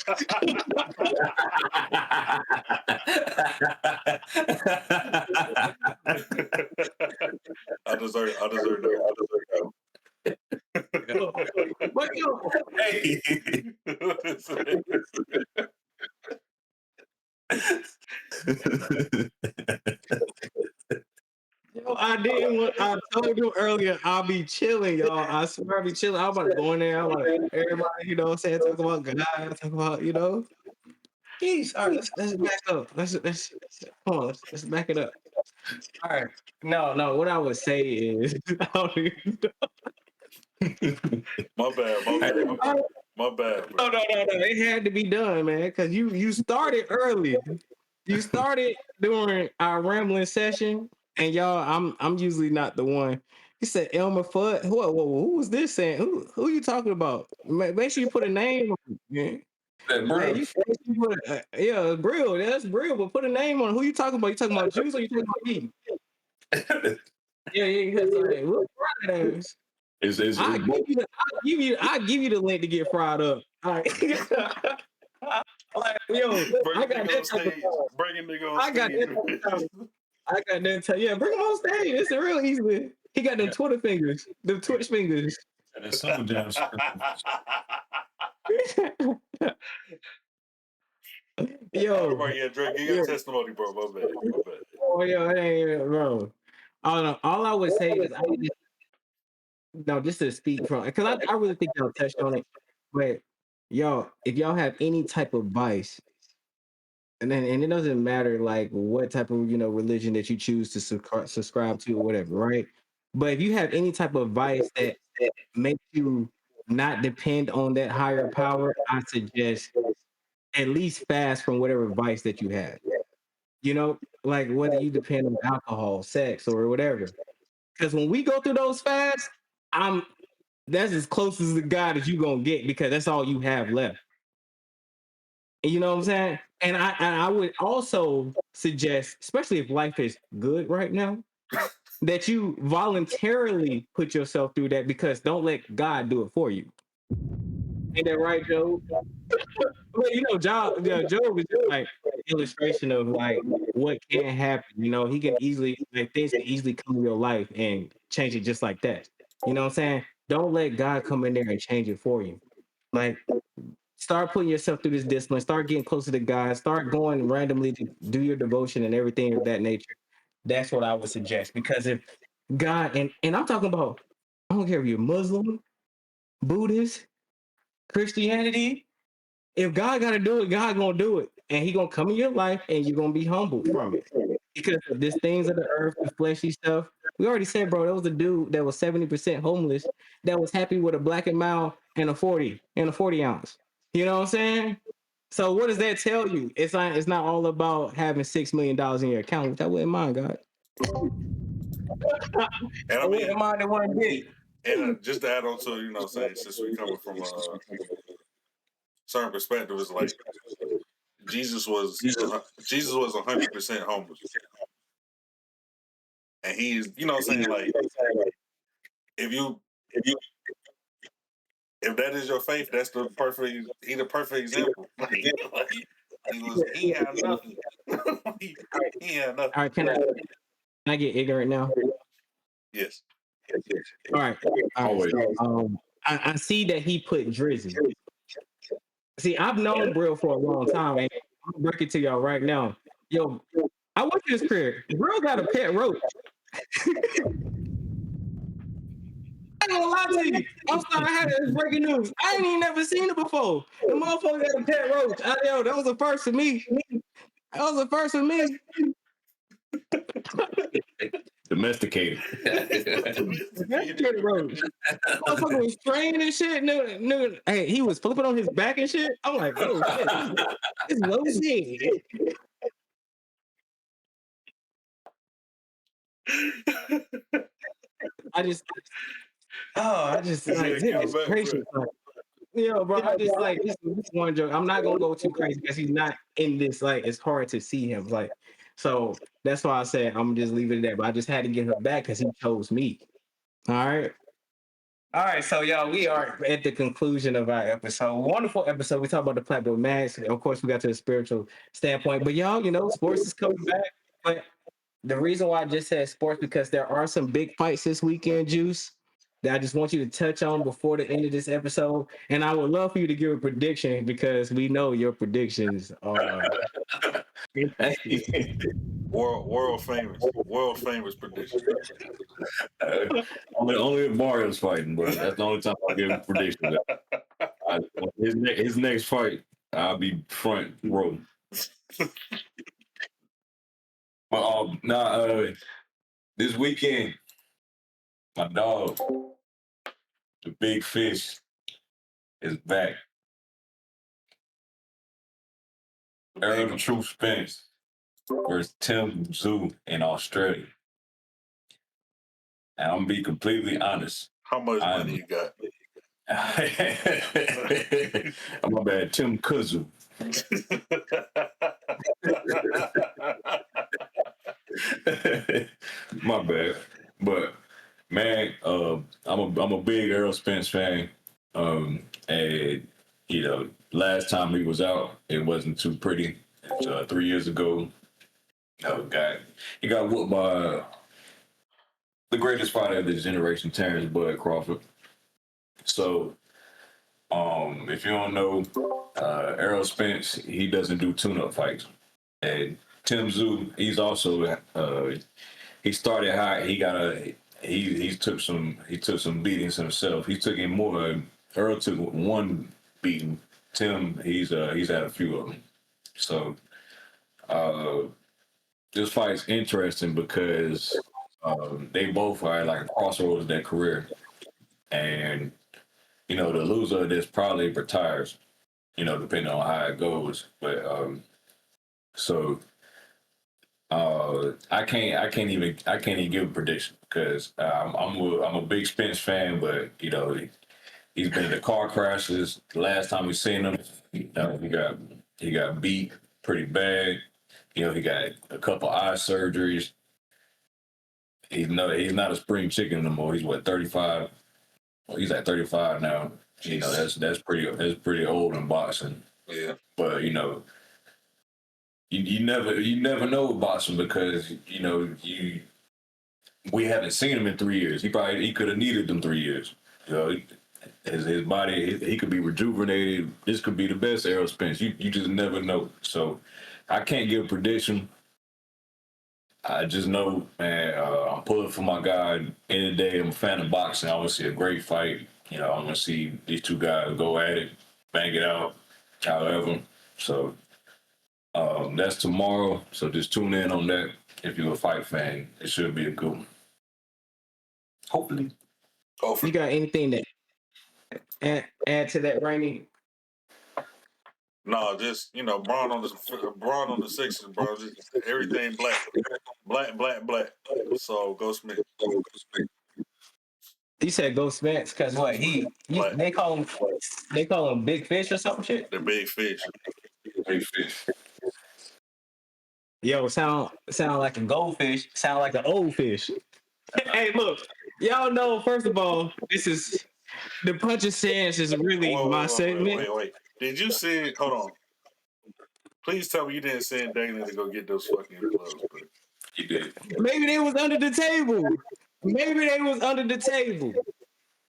deserve that. But yo, Hey. yo, I didn't. I told you earlier. I'll be chilling, y'all. I swear I'll be chilling. I'm about to go in there. I'm about to, everybody, you know, what I'm saying, talk about God, talk about, you know. Jeez, all right, let's back up. Let's hold on. Let's back it up. All right. No. What I would say is, I don't even My bad, bro. no. It had to be done, man, because you started early. You started during our rambling session, and y'all, I'm usually not the one. He said Elmer Fudd. Who was this saying? Who you talking about? Make sure you put a name on it, man. Hey, you put yeah, Brill. That's Brill, but put a name on it. Who you talking about? You talking about Juice or you talking about me? Yeah, because like, what fried It's I give you the link to get fried up. All right. Like, yo, Bring I a got nigga that on type of stage. Bring a nigga on I got stage. that type of I got that type. Yeah, bring him on stage. It's a real easy. He got them Twitter fingers, them Twitch fingers. That's Summer Jam. Yo, Bro, yeah, Drake, give yeah. your testimony, bro. My bad. Oh yeah, hey, bro. All I would say is no, just to speak from because I really think y'all touched on it. But y'all, if y'all have any type of vice, and it doesn't matter like what type of religion that you choose to subscribe to or whatever, right? But if you have any type of vice that makes you not depend on that higher power, I suggest at least fast from whatever vice that you have. You know, like whether you depend on alcohol, sex, or whatever. Because when we go through those fasts, I'm that's as close as the God that you gonna get because that's all you have left. You know what I'm saying? And I would also suggest, especially if life is good right now, that you voluntarily put yourself through that because don't let God do it for you. Ain't that right, Joe? Well, Job is just like illustration of like what can happen. You know, he can easily like things can easily come in your life and change it just like that. You know what I'm saying? Don't let God come in there and change it for you. Like start putting yourself through this discipline, start getting closer to God, start going randomly to do your devotion and everything of that nature. That's what I would suggest. Because if God and I'm talking about, I don't care if you're Muslim, Buddhist, Christianity, if God gotta do it, God gonna do it. And he gonna come in your life and you're gonna be humbled from it. Because of these things of the earth, the fleshy stuff. We already said, bro, that was a dude that was 70% homeless that was happy with a Black and Mild and a 40 ounce. You know what I'm saying? So what does that tell you? It's not all about having $6 million in your account, which I wouldn't mind, God. And I wouldn't mind the one dick. and just to add on to, saying, since we coming from a certain perspective, it's like Jesus was 100% homeless. And he's, saying, like, if that is your faith, that's the perfect example. He had nothing. he had nothing. All right, can I get ignorant now? Yes. All right. So, I see that he put Drizzy. See, I've known Brill for a long time, and I'm gonna break it to y'all right now. Yo, I went to his crib. Brill got a pet roach. I ain't gonna lie to you. I'm sorry, I had this breaking news. I ain't even never seen it before. The motherfucker got a pet roach. That was the first for me. That was the first for me. Domesticated. Domesticated roach. Motherfucker was training and shit. Nigga, hey, he was flipping on his back and shit. I'm like, oh shit, it's low shit. I just like goodness gracious. Like, bro, I just like this one joke. I'm not gonna go too crazy because he's not in this. Like, it's hard to see him. Like, so that's why I said I'm just leaving it at that. But I just had to get him back because he chose me. All right. All right, so y'all, we are at the conclusion of our episode. Wonderful episode. We talked about the Platinum Max. Of course, we got to the spiritual standpoint. But y'all, sports is coming back. But the reason why I just said sports because there are some big fights this weekend, Juice, that I just want you to touch on before the end of this episode. And I would love for you to give a prediction because we know your predictions are world famous prediction. Only if Mario's fighting, but that's the only time I give him predictions. His next fight, I'll be front row. This weekend, my dog, the Big Fish, is back. Errol the Truth Spence versus Tim Tszyu in Australia. And I'm gonna be completely honest. How much money you got? My bad, Tim Tszyu. My bad, but man, I'm a big Errol Spence fan. And last time he was out, it wasn't too pretty. 3 years ago, he got whooped by the greatest fighter of this generation, Terrence Bud Crawford. So, if you don't know, Errol Spence, he doesn't do tune-up fights. And Tim Tszyu, he's also he started high. He took some beatings himself. He took in more. Errol took one beating. Tim, he's had a few of them. So this fight's interesting because they both are like a crossroads of their career, and the loser of this probably retires. Depending on how it goes, but I can't even give a prediction because I'm a big Spence fan, but he's been in the car crashes. The last time we seen him, he got beat pretty bad. He got a couple eye surgeries. He's not a spring chicken no more. He's 35. Well, he's at 35 now. That's pretty old in boxing. Yeah. But you never know with boxing because we haven't seen him in 3 years. He could have needed them 3 years. His body, he could be rejuvenated. This could be the best Errol Spence. You just never know. So I can't give a prediction. I just know, man, I'm pulling for my guy. End of the day, I'm a fan of boxing. I want to see a great fight. I want to see these two guys go at it, bang it out, however. So that's tomorrow. So just tune in on that. If you're a fight fan, it should be a good one. Hopefully. You got anything to add to that, Rainy? No, just Braun on the Sixers, bro. Just everything black. So go Smith. You said go Spence because what they call him Big Fish or some shit. The Big Fish. Big Fish. Yo, sound like a goldfish. Sound like an old fish. Hey, look, y'all know. First of all, this is the Punch of Sands is really my segment. Wait. Did you send? Hold on. Please tell me you didn't send Dana to go get those fucking gloves, bro. You did. Maybe they was under the table.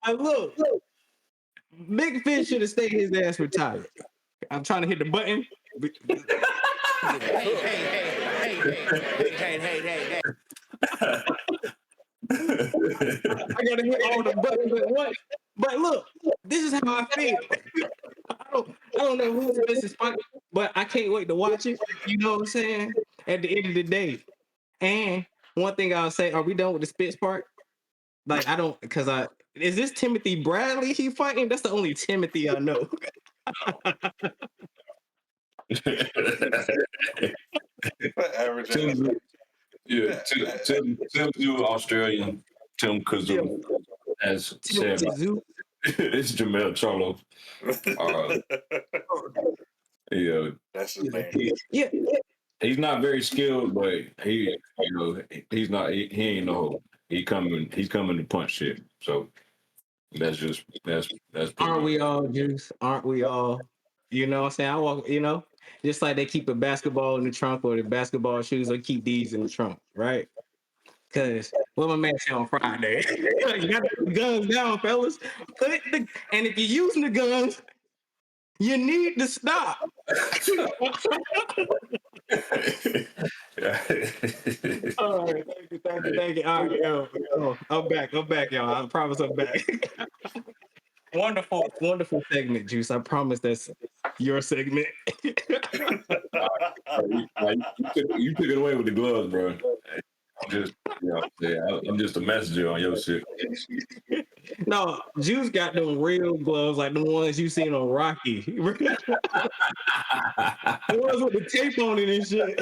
Like, look, Big Fish should have stayed his ass retired. I'm trying to hit the button. Hey. I gotta hit all the buttons at once. But look, this is how I feel. I don't know who this is fighting, but I can't wait to watch it. You know what I'm saying? At the end of the day. And one thing I'll say, are we done with the Spitz part? Like, is this Timothy Bradley he fighting? That's the only Timothy I know. Average. Yeah, Tim Zoo, Australian. Tim Kazoo, as said by it's Jamel Charlo. Yeah, That's his name. Yeah. he's not very skilled, but he's not. He ain't no. He's coming to punch shit. So that's pretty Aren't much. we all, Juice? Aren't we all? You know what I'm saying? I walk, just like they keep a basketball in the trunk or the basketball shoes, they keep these in the trunk, right? Because what my man said on Friday, you got the guns down, fellas. And if you're using the guns, you need to stop. All right, thank you. All right, yo, I'm back, y'all. I promise I'm back. Wonderful segment, Juice. I promise that's your segment. You took it away with the gloves, bro. I'm just, I'm just a messenger on your shit. No, Juice got them real gloves, like the ones you seen on Rocky. The ones with the tape on it and shit.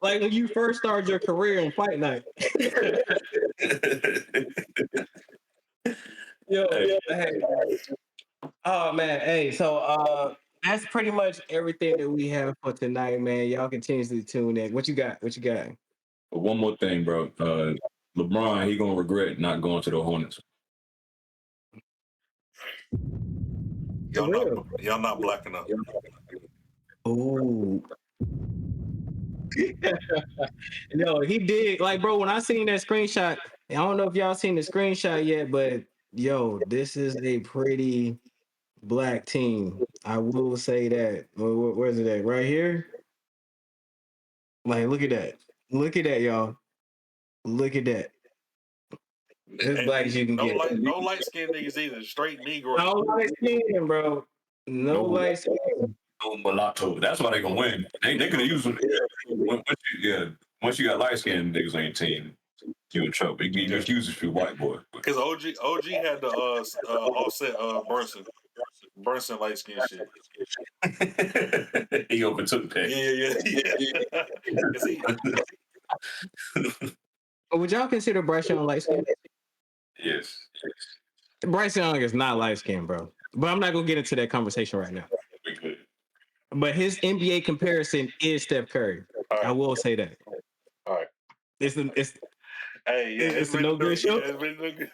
Like when you first started your career in Fight Night. Hey. Oh man, hey, so that's pretty much everything that we have for tonight, man. Y'all continuously tune in. What you got? What you got? But one more thing, bro. LeBron, he gonna regret not going to the Hornets. Y'all not black enough. Ooh. No, he did. Like, bro, when I seen that screenshot, I don't know if y'all seen the screenshot yet, but yo, this is a pretty black team. I will say that. Where's it at? Right here? Like, look at that. Look at that, y'all. Look at that. As black as you can get. No light skinned niggas either. Straight Negro. No light skin, bro. No light skin. No mulatto. That's why they gonna win. They gonna use them. Once you got light skinned niggas on your team, you in trouble. You just use a few white boys. Because OG had the offset Brunson light skin shit. He overtook that. Yeah. Would y'all consider Bryce Young light skin? Yes. Bryce Young is not light skinned, bro. But I'm not gonna get into that conversation right now. But his NBA comparison is Steph Curry. Right. I will say that. All right. It's Hey, yeah, it's a no good show. It's been no good.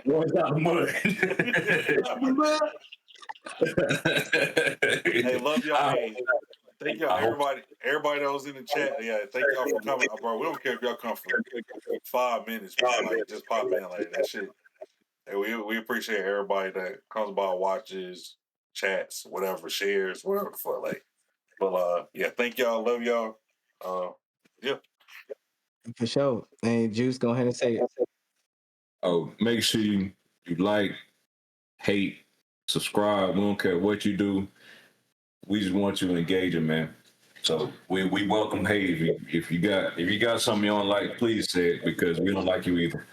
What's up, mud? Hey, love y'all. Hey, thank y'all, everybody that was in the chat. Yeah, thank y'all for coming, bro. We don't care if y'all come for 5 minutes, bro. Like, just pop in, like that shit. Hey, we appreciate everybody that comes by, watches, chats, whatever, shares, whatever the fuck, like. But yeah, thank y'all, love y'all. Yeah. For sure. And Juice, go ahead and say it. Oh, make sure you like, hate, subscribe. We don't care what you do. We just want you engaging, man. So we welcome hate. If you got something you don't like, please say it, because we don't like you either.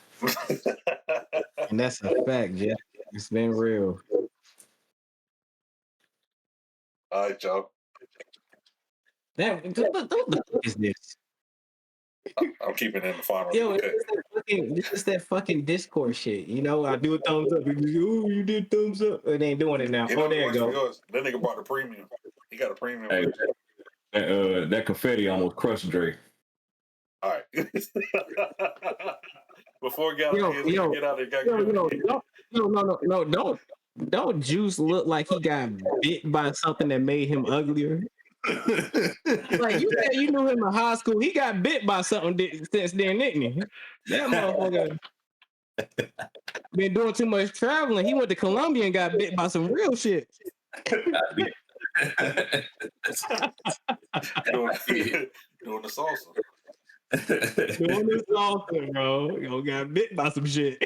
And that's a fact, Jeff. It's been real. All right, y'all. What the fuck is this? I'm keeping it in the final. Yo, okay. This is that fucking Discord shit. You know, I do a thumbs up. Ooh, you did thumbs up. It ain't doing it now. You know, there you go. That nigga brought the premium. He got a premium. Hey, that confetti almost crushed Dre. All right. Before we get out there, don't Juice look like he got bit by something that made him uglier? Like you said, you knew him in high school. He got bit by something since then, didn't he? That motherfucker been doing too much traveling. He went to Colombia and got bit by some real shit. doing the salsa. Doing the salsa, bro. You got bit by some shit.